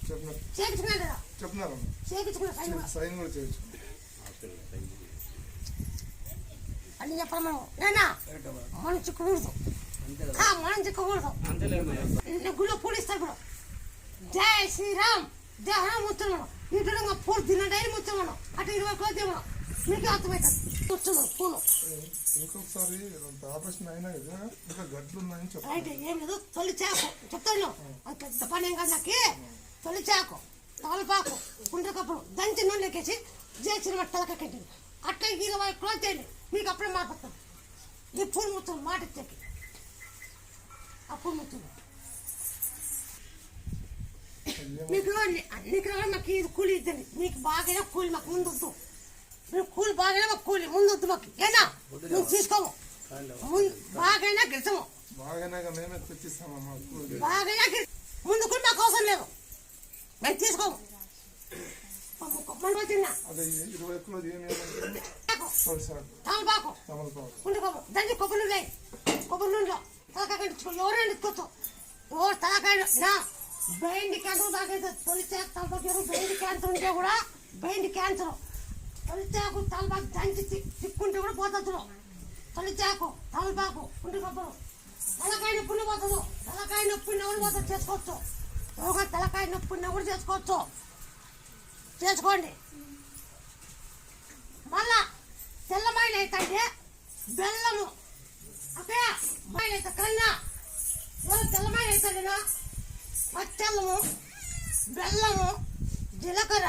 అని చెప్పాలి మనం. నేనా మనం చిక్కకూడదు, మనం చిక్కకూడదు. గుళ్ళో పూలు ఇస్తారు ఇప్పుడు. జై శ్రీరామ్ జై హనుమాన్ ముచ్చాను మనం. ఇంట్లో పూలు తిన్న డైరీ ముచ్చాం మనం. అటు 20 కిలో తీయమనం, మీకు అర్థమవుతుంది. కూర్చున్నాం పూలు. ఇంకొకసారి ఆపరేషన్ అయినా కదా ఇంకా గడ్లు ఉన్నాయని చెప్పారు. అయితే ఏం లేదు, తొలి చాకు చెప్తాను. అది పెద్ద పని ఏం కాదు నాకు. తొలి చాకు, తలపాకు, కుండ్రకప్పుడు దంచి నూనె ఎక్కేసి చేసిన తలక కట్టింది. అట్లా 20 కిలో చేయండి, మీకు అప్పుడే మాట్లాడతాను. ఈ పూలు ముచ్చాం మాట ఇచ్చాకి ఆ పూలు ముచ్చాం మీకు అన్ని మాకు ఇది కూలి ఇద్దండి. మీకు బాగా కూలి మాకు ముందు వద్దు. మీరు కూలి బాగా మాకు కూలి ముందు వద్దు మాకు. ఏనా మేము తీసుకోము, బాగైనా గెలిచాము, బాగైనా ముందు కూడా మాకు అవసరం లేదు, మేము తీసుకోము. తలపాకు ఉండిపోము దాన్ని కొబ్బరి నూనె తలకాయ కట్టించుకో. ఎవరైనా ఎత్తుకోవచ్చు, ఎవరు తలకాయ బ్రెయిన్ క్యాన్సర్ దాకైతే తొలి చాకు తలపాకు. బ్రెయిన్ క్యాన్సర్ ఉంటే కూడా బ్రెయిన్ క్యాన్సర్ తొలి చాకు తలపాకు దంచి తిక్కుంటే కూడా పోతుంది. తొలి చాకు తలపాకు ఉండి కొబ్బరు తలకాయ నొప్పి పోతుంది. తలకాయ నొప్పి కూడా పోతుంది, చేసుకోవచ్చు. ఒక తలకాయ నొప్పి కూడా చేసుకోవచ్చు, చేసుకోండి. మళ్ళా తెల్లమాయిలు అయితే బెల్లము అక్కడ మాయిలు అయితే కన్నా తెల్లమాయిలు అయితే నేను పచ్చళ్ళము బెల్లము జీలకర్ర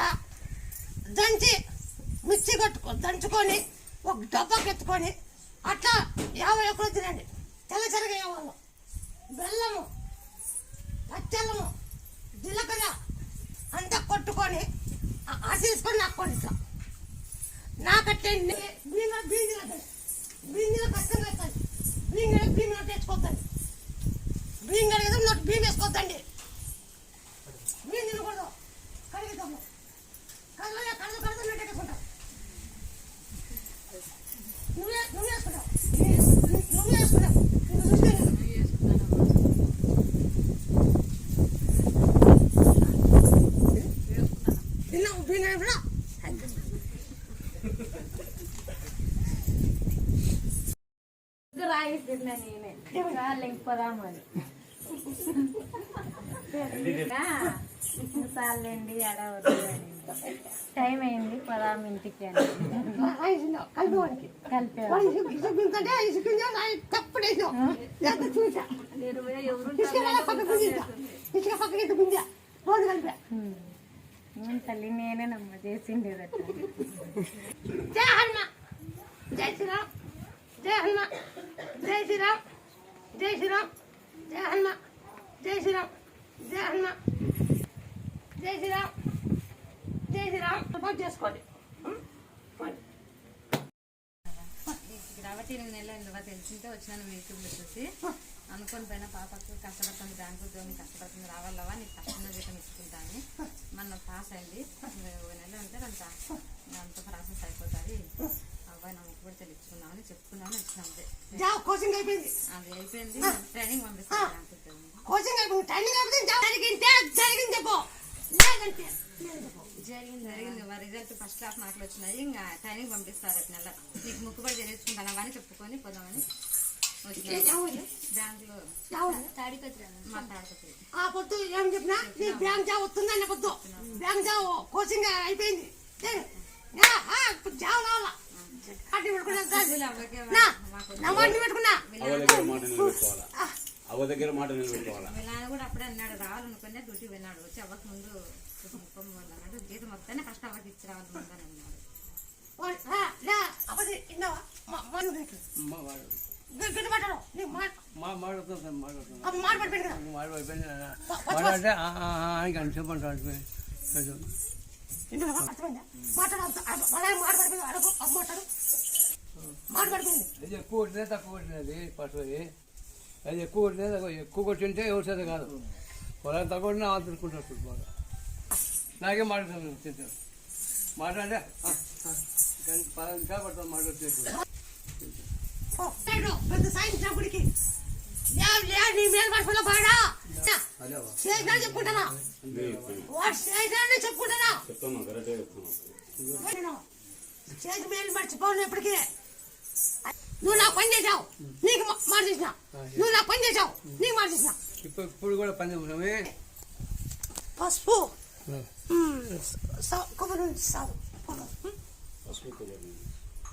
దంచి మిక్సీ దంచుకొని ఒక డబ్బాకి ఎత్తుకొని అట్లా 50 కిలో తినండి. తెల్లసరిగా ఇవ్వాలి. బెల్లము పచ్చళ్ళము జీలకర్ర అంతా కొట్టుకొని అది తీసుకొని నాక్కోండి. ఇట్లా నాకట్టండి. బియ్యంలో కష్టంగా వస్తుంది. బియ్యం తెచ్చుకోద్దండి. బియ్యం కడిగేదా నోటి బియ్యం వేసుకోవద్దండి. బియ్యం తినకూడదు, కడిగిద్దాము. కడదు నోటి వేసుకుంటాం. నువ్వు వేసుకుంటావు, నువ్వు వేసుకున్నావు. తిన్నావు బియ్యం కూడా రాయిస్తున్నా నేనే పోదామని. చాలండి అడవద్దు అని టైం అయింది పోదాం ఇంటికి అని తల్లి నేనే నమ్మ చేసింది. జై హనుమాన్ జై శ్రీరామ్ జై హనుమాన్ జై శ్రీరామ్ జై శ్రీరామ్ జై హనుమాన్ జై శ్రీరామ్ జై హనుమాన్ జై శ్రీరామ్ జై శ్రీరామ్ చేసుకోండి. కాబట్టి 8 నెలల తర్వాత తెలిసింటే వచ్చినాను యూట్యూబ్లో చూసి అనుకోని పైన పాపకు కష్టపడుతుంది, బ్యాంకు ఉద్యోగం కష్టపడుతుంది, రావాలవా నీకు కష్టంగా జీతం ఇచ్చుకుంటాను. మొన్న పాస్ అయింది. 1 నెల ఉంటే అంత ప్రాసెస్ అయిపోతుంది. అబ్బాయి నా ముక్కు పెడితే ఇచ్చుకున్నామని చెప్పుకున్నామని వచ్చినాం. కోచింగ్ అయిపోయింది, అది అయిపోయింది. ట్రైనింగ్ పంపిస్తాను. జరిగింది. మా రిజల్ట్ ఫస్ట్ క్లాస్ మార్కులు వచ్చినాయి. ఇంకా ట్రైనింగ్ పంపిస్తారు 8 నెలలు. నీకు ముక్కుబడి తెలియచుకుంటాను అని చెప్పుకొని పోదామని ఆ పొద్దు ఏం చెప్పినా నీ బ్యాంక్ జాబ్ వస్తుందన్న పొద్దు బ్యాంక్ జాబ్ కోచింగ్ అయిపోయింది జాబ్ కావాలా అడ్డు పెట్టుకున్నా పెట్టుకున్నా అవ్వ దగ్గర మాట నిలబెట్టుకోవాలా కూడా అప్పుడే అన్నాడు రావాలనుకునే డ్యూటీ వెళ్ళాడు వచ్చి అవ్వక ముందు అన్నాడు జీతం వస్తేనే ఫస్ట్ అవ్వకి ఇచ్చి రావాలనుకుంటాను ఎక్కువ కొట్టినా తక్కువ కొట్టినది పశువు అది ఎక్కువ కొట్టినా ఎక్కువ కొట్టింటే ఎవరి చేత కాదు వాళ్ళని తక్కువ కొట్టినా ఆదుకుంటారు బాగా నాకే మాట్లాడుతున్నాను తింటారు మాట్లాడే పడతాను మాట్లాడుతూ పెద్ద సాయంత్రం గుడికి నీ మేలు పడిపోయిన బాడా చెప్పుకుంటానా చెప్పుకుంటానా చేతి మేలు మర్చిపోను ఎప్పటికీ నువ్వు నాకు పని చేసావు నీకు మాట చేసిన నువ్వు నాకు పని చేసావు నీకు మాట చేసిన ఇప్పుడు కూడా పని చేస్తున్నామే పసుపు కొబ్బరి సాగు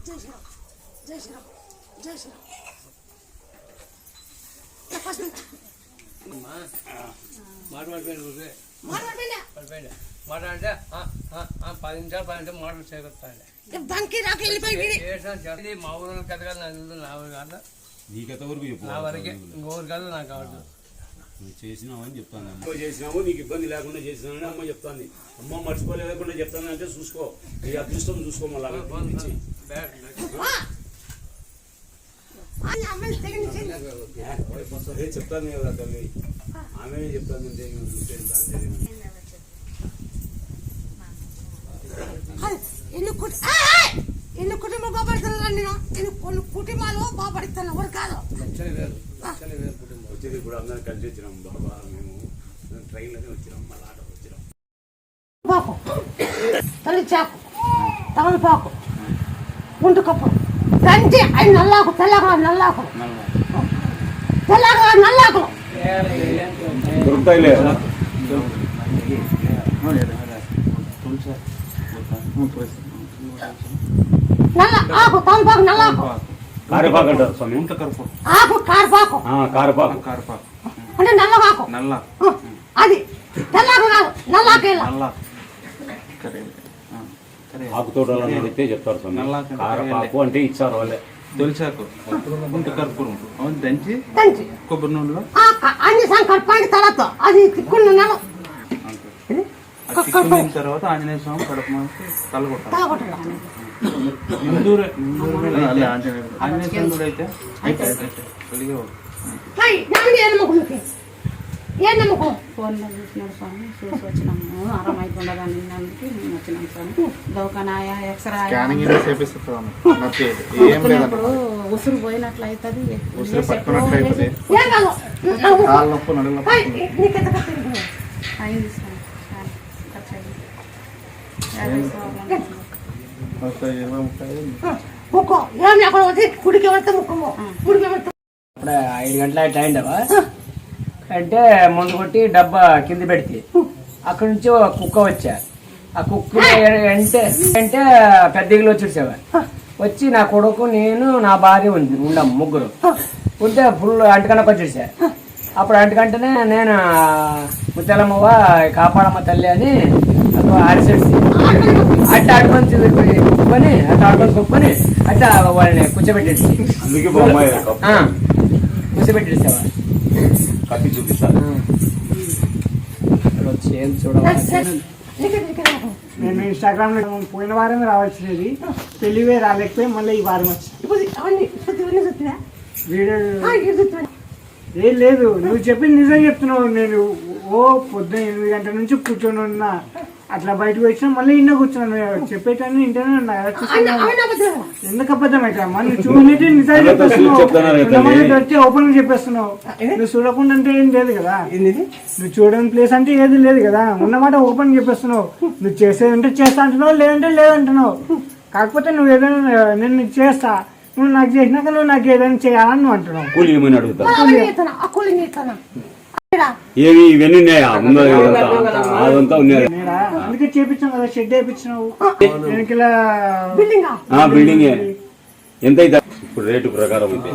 జై శ్రీరామ్ జై శ్రీరామ్ జై శ్రీరామ్ మాట్లాడితే 10 నిమిషాలు 10 నిమిషాలు మాటలు చేయగలుగుతాను బంకి రాక వెళ్ళిపోయి మా ఊరు కథ కాదు నాకు నా ఊరు కాదు నీ కథ వరకు చెప్పు నా వరకే ఇంకోరు కాదు నాకు కావద్దు నువ్వు చేసినావు అని చెప్తాను అమ్మ చేసినావు నీకు ఇబ్బంది లేకుండా చేసినావు అమ్మ చెప్తాను అమ్మ మర్చిపోలేకుండా చెప్తాను అంటే చూసుకో నీ అదృష్టం చూసుకో మళ్ళీ చెప్తాను కదా తల్లి ఆమె చెప్తాను ఎన్ని కుటుంబం బాగుపడుతున్నారు నేను కుటుంబాలు బాగుపడుతున్నాను ఎవరు కాదు వచ్చేది ఇప్పుడు అందరం కలిసి వచ్చినాం బాబా మేము ట్రైన్లోనే వచ్చినాం మళ్ళీ ఆటో వచ్చినాం పాకు తల్లి చాకు తమలపాకు గుంటుకప్పు దంచి అవి నల్లాకు తెల్లగా నల్లాకు తెల్లగా నల్లాకులు దొరుకుతాయిలే నల్ల ఆకు తమలపాకు నల్లాకు కారపాకు అంటారు స్వామి ఆకు కారపాకు కారపాకు అంటే నల్లగాకు అది తెల్లాకు కాదు నల్లాకు ఆకు తోటలో అడిగితే చెప్తారు స్వామి కారపాకు అంటే ఇచ్చారు వాళ్ళే తులసాకు గుంట కర్పూరం దంచి కొబ్బరి నూనెలో అన్ని సంకల్పానికి తర్వాత అది తిక్కున్న నెల తర్వాత ఆంజనేయ స్వామి కడప తల కొట్టాలి ఆంజనేయ స్వామి కూడా అయితే ఏ నమ్మకం ఫోన్లో చూసినాడు స్వామి చూసి వచ్చినాము ఆరాం అయిపోయిందా నిన్నందుకు మేము వచ్చినాం స్వామి దవాఖానాయ ఎక్స్రే పట్టుకున్నప్పుడు ఉసురు పోయినట్లు అవుతుంది అయింది అప్పుడే 5 గంటల టైం అంటే ముందు కొట్టి డబ్బా కింద పెడితే అక్కడ నుంచి ఒక కుక్క వచ్చా ఆ కుక్క అంటే పెద్దగిలు వచ్చి వచ్చి నా కొడుకు నేను నా భార్య ఉండాం ముగ్గురు ఉంటే ఫుల్ అంటుకనకు వచ్చేసా అప్పుడు అంటుకంటేనే నేను ముత్యాలమ్మవ్వ కాపాడమ్మ తల్లి అని అరిసేసి అట్ట అడుకొని కుక్కుని కుక్కుని అట్ట వాళ్ళని కూర్చోబెట్టేసి కూర్చోబెట్టేసావా కత్తి చూపిస్తాను నేను ఇన్స్టాగ్రామ్ లో పోయిన వారమే రావాల్సినది పెళ్లివే రాలేకపోయి మళ్ళీ ఈ వారం వచ్చి ఏం లేదు నువ్వు చెప్పింది నిజం చెప్తున్నావు. నేను పొద్దున్న 8 గంటల నుంచి కూర్చొని ఉన్నా, అట్లా బయటకు వచ్చినా మళ్ళీ ఇన్న కూర్చున్నాను. చెప్పేటాన్ని ఇంటనే ఉన్నా. ఎందుకు అబద్ధం అయితే నువ్వు చూడలేదు నిజాలు చెప్పేస్తున్నావు. ఓపెన్ చెప్పేస్తున్నావు. నువ్వు చూడకుండా అంటే ఏం లేదు కదా, నువ్వు చూడని ప్లేస్ అంటే ఏది లేదు కదా. ఉన్నమాట ఓపెన్ చెప్పేస్తున్నావు. నువ్వు చేసేది అంటే చేస్తా అంటున్నావు, లేదంటే లేదంటున్నావు. కాకపోతే నువ్వు ఏదైనా నేను చేస్తా నువ్వు నాకు చేసినాక నువ్వు నాకు ఏదైనా చేయాలని నువ్వు అంటున్నావు. కూలి ఏమని అడుగుతా ఆ కూలి నీతాను ఏమి ఇవన్నీ ఉన్నాయా ముందు అదంతా ఉన్నాయి. అందుకే చేపించాం కదా, షెడ్ వేయించినావు వెనకలా బిల్డింగ్ ఎంత అయితే ఇప్పుడు రేటు ప్రకారం అయితే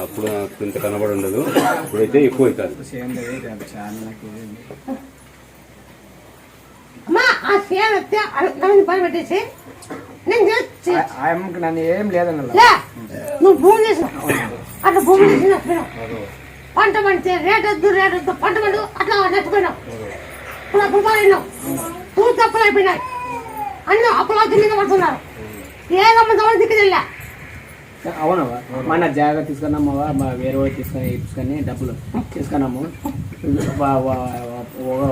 అప్పుడు ఇంత కనబడి ఉండదు, ఇప్పుడైతే ఎక్కువ అవుతుంది. పెట్టేసి నన్ను ఏం లేదన్న నువ్వు భూమి చేసిన అట్లా భూమి చేసిన పంట పండితే రేటొద్దు పంట పండు అట్లా నచ్చిపోయినావు. ఇప్పుడు అప్పుడు పోయినావు, తూ తప్పులు అయిపోయినాయి, అన్ని అప్పుల మీద పడుతున్నారు. ఏదమ్మా దిక్కుదిల్లా. అవునవా మన జాగ్రత్త తీసుకున్నామవా, వేరే వాళ్ళు తీసుకొని డబ్బులు తీసుకున్నాము.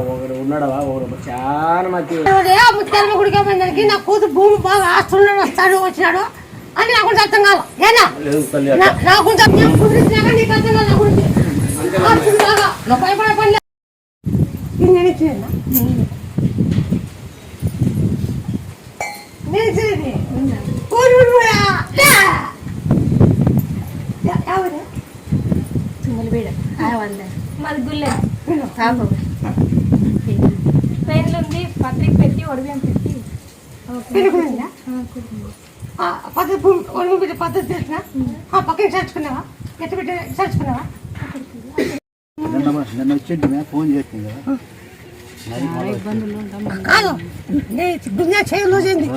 ఒకడు ఉన్నాడవా, ఒకడు చాలా మంది ముత్యాలమ్మ గుడికి పోయిందానికి నా కూతురు భూమి బాగా ఆస్తున్నాడు, వస్తాడు వచ్చినాడు అని నాకు అర్థం కాదు. ఏనా నాకు కుదిరిసినాక నీకు అర్థం కాదు. నా గురించి భయపడే పని నేను ఇచ్చేది మాది గుల్లె పెయిన్లు ఉంది, పత్రిక పెట్టి ఒడిబియ్యం పెట్టి పద్ధతి తెలిసిన పక్కన చర్చుకున్నావా, ఎట్టు పెట్టి చర్చుకున్నావా? నన్ను వచ్చింది ఫోన్ చేస్తుంది కదా, కాదు గుంజా చేయి లూజ్ అయింది,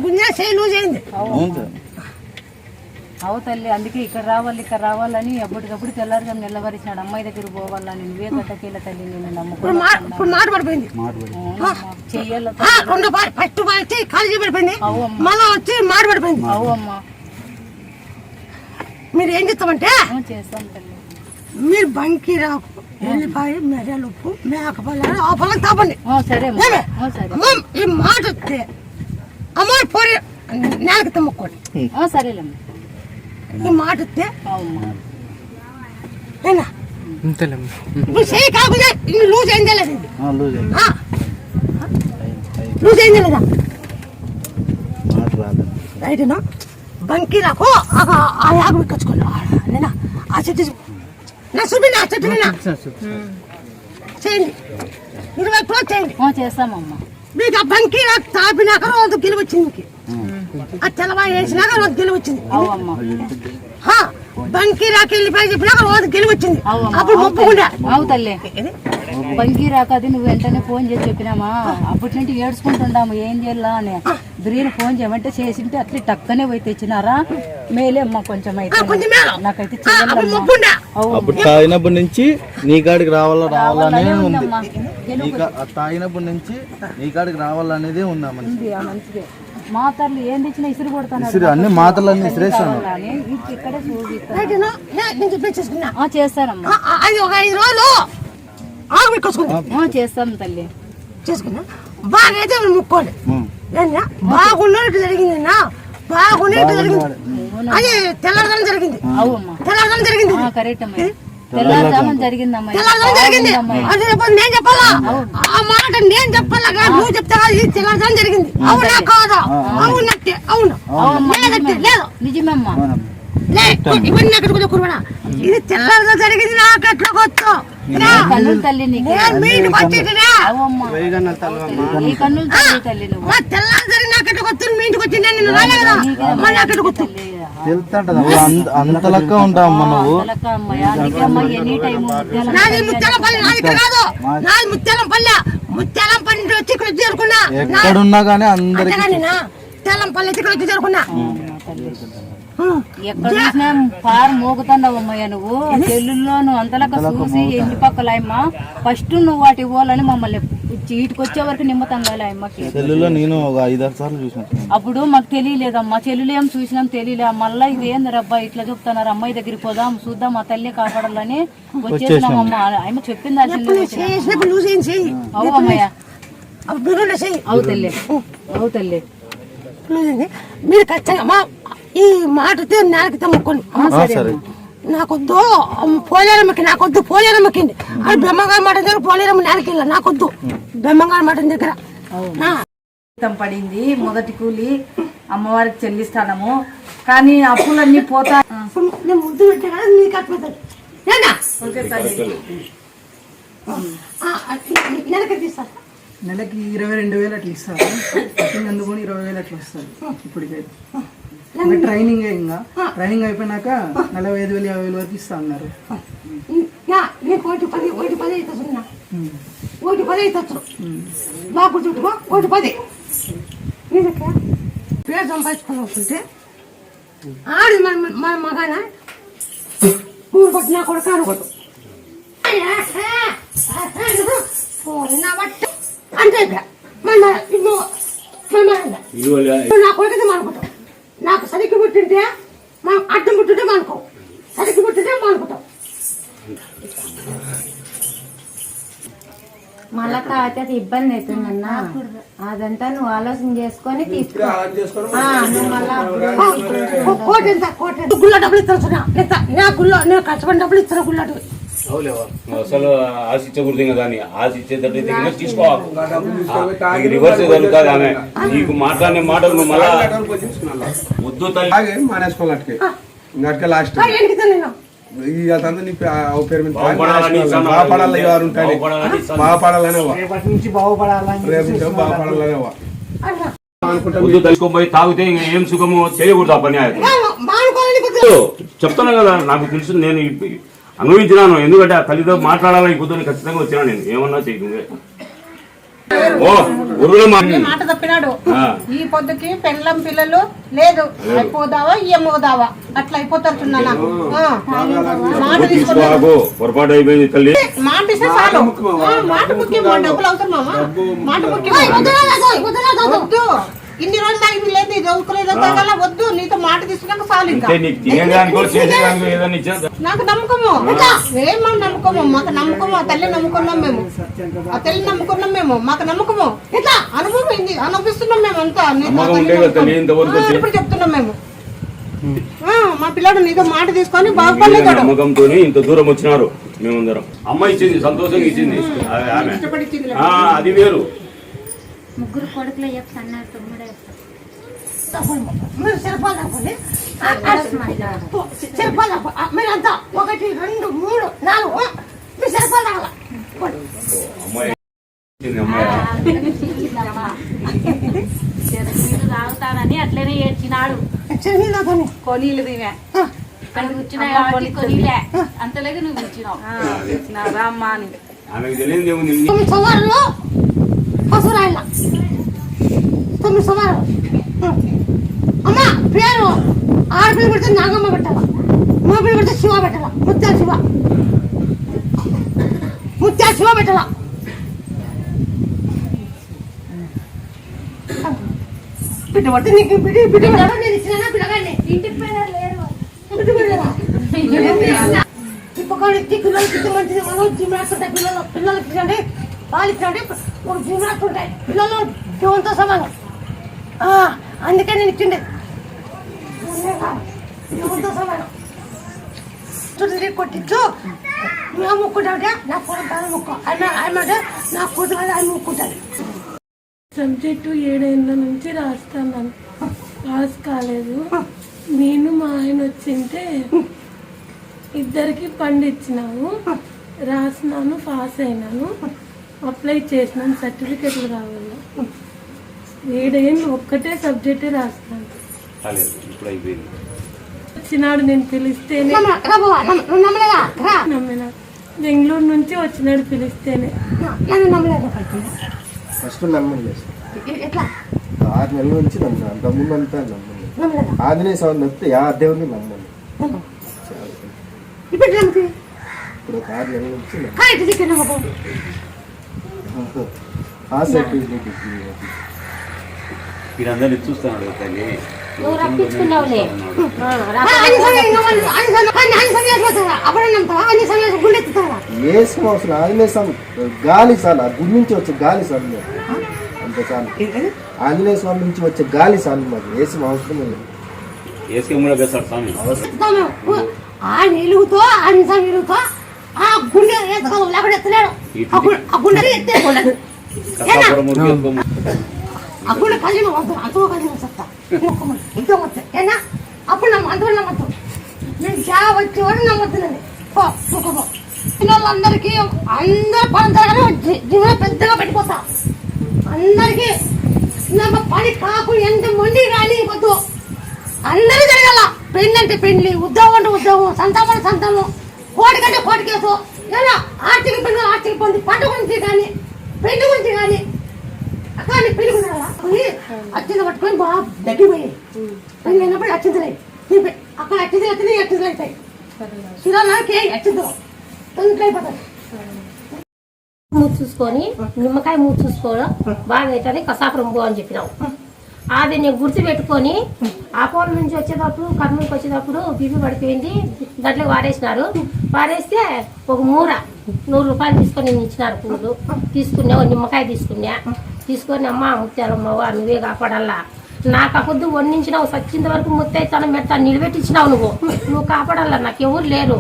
గుంజా చేయి లూజ్ అయింది. అవు తల్లి, అందుకే ఇక్కడ రావాలని ఎప్పటికప్పుడు తెల్లారుజాము నిలవరిచినాడు. అమ్మాయి దగ్గర పోవాలని నువ్వే కట్టకేళ్ళ తల్లి, నేను ఇప్పుడు మాట పడిపోయింది. చెయ్యాలి ఫస్ట్ వచ్చి కాలేజీ పడిపోయింది, మళ్ళా వచ్చి మాట పడిపోయింది. అవు అమ్మా, మీరు ఏం చేస్తామంటే చేస్తాం తల్లి, మీరు బంకి రాకు, ఎల్లిపాయ మిరియాలు ఉప్పు మేకపల్లి ఆ పొలం తాపండి. ఈ మాట వస్తే అమ్మాయి పోరి నేలకి తమ్ముకోండి. సరేలేమ్మా, ఈ మాట వస్తే ఇప్పుడు చేయి కాకుండా ఇన్ని లూజ్ అయిందే లేదు, లూజ్ అయిందే లేదా రైట్నా? బంకి రాకు ఆ యాగు కచ్చుకోండి. నేనా ఆ చెట్టు నా చూపి ఆ చెట్టు చేయండి, 20 కిలో చేయండి. చేస్తామమ్మా. మీకు ఆ బంకి నాకు తాపినాక రోజు గెలువ వచ్చింది, ఆ తెల్లవాయి వేసినాక రోజు గెలువ వచ్చింది. బంకి రాక వెళ్ళిపోయి చెప్పినాక రోజు గెలువ వచ్చింది. అప్పుడు మొప్పుకుండా అవు తల్లి, బంకి రాక అది నువ్వు వెంటనే ఫోన్ చేసి చెప్పినామా, అప్పటి నుండి ఏడ్చుకుంటున్నాము ఏం చేయాలా అని. బిర్యానీ ఫోన్ చేయమంటే చేసింటే అట్లా టక్కనే పోయి తెచ్చినారా, మేలే అమ్మా కొంచెం అయితే. నాకైతే తాగినప్పటి నుంచి నీ కాడికి రావాలనే ఉంది, తాగినప్పటి నుంచి నీ కాడికి రావాలనేదే ఉందా మంచిదే. మాతర్లు ఏం తెచ్చినా ఇసురు కొడతాను, అన్ని మాటలన్నీ ఇసిరేస్తాను. ఇక్కడే చేస్తానమ్మా. అది ఒక 5 రోజులు చేస్తాం తల్లి, చేసుకున్నా బాగా అయితే ముక్కోండి. బాగున్నట్టు జరిగింది, బాగున్నట్టు జరిగింది. అది తెల్లదనం జరిగింది, తెల్లదనం జరిగింది. కరెక్ట్ అమ్మా, తెల్లవారుజామున జరిగిందమ్మా. జరిగింది అది నేను చెప్పాలా, ఆ మాట నేను చెప్పాలా, నువ్వు చెప్తా. ఇది తెల్లదనం జరిగింది, అవునా కాదా? అవునట్టే, అవును లేదు నిజమమ్మా. ఇవన్నీ అక్కడ కూడా కురువనా, ఇది తెల్లగా జరిగింది. నాకు ఎట్లా కొత్త కన్నులు తల్లి, మీ ఇంటికి వచ్చేటా తెల్లారి జరిగి నాకు ఎట్లా కొత్త, మీ ఇంటికి వచ్చింది నేను రాలే కదా, మళ్ళీ అక్కడ కొత్త అంత లెక్క ఉంటావమ్మా నువ్వు. నాది ముత్యాలంపల్లి, నాది ఇక్కడ కాదు, నాది ముత్యాలంపల్లి. ముత్యాలంపల్లి వచ్చి ఇక్కడ వచ్చి చేరుకున్నా, ఎక్కడున్నా కానీ అందరికి ముత్యాలంపల్లి వచ్చి ఇక్కడ వచ్చి చేరుకున్నా. ఎక్కడ చూసినా పారు మోగుతున్నావమ్మయ్య నువ్వు. చెల్లుల్లోను అంతలక చూసి ఇంటి పక్కల అమ్మ ఫస్ట్ నువ్వు వాటి పోవాలని మమ్మల్ని ఇటుకు వచ్చే వరకు నిమ్మతంగాలి అమ్మకి. నేను ఒక 5-6 సార్లు చూసిన, అప్పుడు మాకు తెలియలేదమ్మా, చెల్లులు ఏం చూసినాం తెలియలే. మళ్ళీ ఇదేంది రబ్బా ఇట్లా చెప్తున్నారు, అమ్మాయి దగ్గరికి పోదాం చూద్దాం మా తల్లి కాపాడాలని వచ్చేసినామమ్మా. అమ్మ చెప్పింది అవు అమ్మయ్య, అవు తల్లి, అవు తల్లి. మీరు ఖచ్చితంగా ఈ మాటతో నేలకి తమ్ముకోండి. నాకొద్దు పోలేరమ్మకి, నాకొద్దు పోలేరమ్మకిండి. అది బ్రహ్మగారి మాట దగ్గర పోలేరమ్మ నేలకి నాకొద్దు, బ్రహ్మగారి మాట దగ్గర పడింది మొదటి కూలి అమ్మవారికి చెల్లిస్తాము కానీ అప్పులన్నీ పోతా నేను ముద్దు పెట్టా కదా నీకు అట్లా నెలకి తీస్తాను. నెలకి 22,000 అట్లా ఇస్తారు. అందుకొని 20,000 అట్లా వస్తారు ఇప్పటికైతే. ఇంకా ట్రైనింగ్ అయిపోయినాక 45,000 50,000 వరకు ఇస్తా అన్నారు. నీకు 1,10 అవుతుంది. 1,10 అవుతుంది బాగా గుర్తుపెట్టుకో. 1,10 నీకు పేరు సంపాదించుకొని వస్తుంటే ఆడి మన మగాన ఊరు కొట్టి నా కొడుకు అనుకోడు అంటే నా కొడుకు మానుకుంటాం. నాకు సరికి పుట్టింటే మనం అడ్డం పుట్టింటే మానుకో, సరికి పుట్టింటే మానుకుంటాం. మళ్ళా తాగితే అది ఇబ్బంది అవుతుందన్న. అదంతా నువ్వు ఆలోచన చేసుకొని తీసుకో. కోటి గుళ్ళ డబ్బులు ఇస్తాను నా గుళ్ళో నేను కష్టపడిన డబ్బులు ఇస్తాను గుళ్ళ అసలు ఆశించకూడదు కదా అని ఆశించేటట్టు తీసుకోవాలి. రివర్స్ జరుగుతుంది. ఆమె నీకు మాట్లాడిన మాటలు నువ్వు మళ్ళా వద్దు మానేసుకోవాలి. ఇంకా లాస్ట్ తెలుసుకోపోయి తాగితే ఏం సుఖము చేయకూడదు. ఆ పని చెప్తాను కదా, నాకు తెలుసు, నేను అనుభవించినాను. ఎందుకంటే ఆ తల్లితో మాట్లాడాలని పొద్దున్న ఖచ్చితంగా వచ్చినా. నేను ఏమన్నా చేయకుండా మాట తప్పినాడు. ఈ పొద్దుకి పెళ్ళం పిల్లలు లేదు, అయిపోదావా ఇయ్యమోదావా అట్లా అయిపోతారు. పొరపాటు అయిపోయింది తల్లి. మాట ఇస్తే చాలు. మాట ముఖ్యం, డబ్బులు అవుతారు మామ. మాట ముఖ్యం. వద్దు, ఇన్ని రోజులు దానికి లేదు, చదువుకోలేదు కదా, వద్దు. నీతో మాట తీసుకున్నాక చాలు. ఇంకా నాకు నమ్మకము, ఏమో నమ్మకము, మాకు నమ్మకము. ఆ తల్లి నమ్ముకున్నాం మేము, ఆ తల్లి నమ్ముకున్నాం మేము. మాకు నమ్మకము ఎట్లా అనుభవం అయింది, అనుభవిస్తున్నాం మేము అంతా. ఇప్పుడు చెప్తున్నాం మేము. మా పిల్లడు నీతో మాట తీసుకొని బాగుపడలేదు. నమ్మకంతో ఇంత దూరం వచ్చినారు మేమందరం. అమ్మ ఇచ్చింది, సంతోషంగా ఇచ్చింది. అది వేరు. ముగ్గురు కొడుకులు చెప్తాను, తమ్ముడే మీరు శిల్పాలు అనుకోండి, శిల్పాలు మీరంతా 1 2 3 4 మీరు శిల్పాలు తాగుతానని అట్లనే ఏడ్చినాడు. కొనీలు దివే అంతలేగా నువ్వు ఇచ్చినావు. రామ్మా అని సవారులో పసురాయిల 9 సవారు. అమ్మ పేరు ఆడపిల్ల పెడితే నాగమ్మ పెట్టాల, మగపిల్ల పెడితే శివ పెట్టాల. ముత్యాల శివ పెట్టాల. బిడ్డ పడితే నీకు బిడ్డ నేను ఇచ్చిన పిల్లగాన్ని ఇంటికి పోయినా లేరు. ఇప్పటి పిల్లలకి మంచిది. మనం జిమ్ రాస్తుంటాయి పిల్లలకి ఇచ్చండి, వాళ్ళు ఇచ్చండి. ఒక జిమ్ రాస్తుంటాయి పిల్లలు జీవంతో సమానం. అందుకే నేను ఇచ్చిండే జీవంతో సమానం. కొట్టించు మేము ముక్కుంటే నా కొడుకు ముక్కు ఆయన నా కూతురు ఆయన ముక్కుంటాను. సబ్జెక్టు 7 ఏళ్ళ నుంచి రాస్తున్నాను, పాస్ కాలేదు. నేను మా ఆయన వచ్చింటే ఇద్దరికి పండిచ్చినాము, రాసినాను, పాస్ అయినాను, అప్లై చేసినాను, సర్టిఫికెట్లు కావాలి. 7 ఏళ్ళు ఒక్కటే సబ్జెక్టే రాస్తాను. వచ్చినాడు, నేను పిలిస్తేనే నమ్మినా. బెంగళూరు నుంచి వచ్చినాడు పిలిస్తేనే. ఫస్ట్ నమ్మలేదు, 6 నెలల నుంచి నమ్మినా. అంతకుముందు అంతా నమ్మలేదు. ఆంజనేయ స్వామి తప్పితే ఆ దేవుడిని నమ్మలేదు. ఇప్పుడు 6 నెలల నుంచి వీరందరినీ చూస్తున్నాడు తల్లి. నువ్వు రప్పించుకున్నావులే. ఏసం అవసరం, ఆంజనేయ స్వామి గాలి చాలు. ఆ గుడి నుంచి వచ్చే గాలి చాలు, అంత చాలు. ఆంజనేయ స్వామి నుంచి వచ్చే గాలి చాలు మాకు. ఏసం అవసరం లేదు. వెలుగుతో వెలుగుతో ఆ గుండె లేకుండా ఎత్తలేడు. ఆ గుండె ఎత్తే అప్పుడు కలిసి వద్దు అంతలో కలిసి చెప్తా ఇంకో వద్దు ఏనా అప్పుడు అంతలో నమ్మద్దు నేను చాలా వచ్చేవాడు నమ్మద్దునండి పో పిల్లలందరికీ అందరూ పడతారని జీవన పెద్దగా పెట్టిపోతా అందరికీ పని కాకు ఎంత మంది కానీ వద్దు అందరూ జరగాల పెళ్లి అంటే పెళ్లి ఉద్యోగం అంటే ఉద్యోగం సంతానం అంటే సంతానం కోటి కంటే కోటి కేసు ఏదో ఆర్థిక పెళ్లి ఆర్థిక పొంది పంట గురించి కానీ పెళ్లి గురించి కానీ కానీ పెళ్లి గురించి అచ్చింది పట్టుకొని బాగా దగ్గిపోయి పెళ్లి అయినప్పుడు అచ్చింతలే అక్కడ అచ్చింతలు వచ్చినాయి అచ్చింతలు అవుతాయి శిరాలకి అచ్చింతలు తొందరగా అయిపోతాయి. మూతి చూసుకొని నిమ్మకాయ మూతి చూసుకోవడం బాగా అవుతుంది కసాపురం పో అని చెప్పినావు. అది నేను గుర్తుపెట్టుకొని అపోలో నుంచి వచ్చేటప్పుడు కర్నూలుకి వచ్చేటప్పుడు బీపీ పడిపోయింది దాంట్లో వారేసినారు. వారేస్తే ఒక మూర 100 రూపాయలు తీసుకొని నేను ఇచ్చినారు. పూలు తీసుకున్నా, నిమ్మకాయ తీసుకొని అమ్మ ముత్యాలమ్మవ్వ నువ్వే కాపాడల్లా నాకు అబద్దు వండించినావు సచ్చింత వరకు ముత్తైతాను మెడతాను నిలబెట్టించినావు నువ్వు కాపాడల్లా నాకు ఎవరు లేరు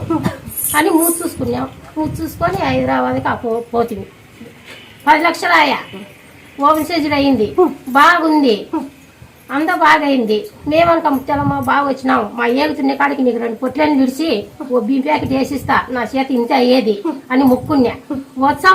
అని మూతి చూసుకున్నావు. మూతి చూసుకొని హైదరాబాద్కి పోతుంది. 10 లక్షలు ఆయా ఓపెన్ సర్జరీ అయింది బాగుంది అంతా బాగా అయింది. మేమనుక ముత్యాలమ్మ బాగా వచ్చినాము మా ఏగుతున్న కాడికి నీకు 2 పొట్లని విడిచి ఓ బియ్యం ప్యాకెట్ వేసిస్తా నా చేతి ఇంత అయ్యేది అని మొక్కున్నా. వచ్చా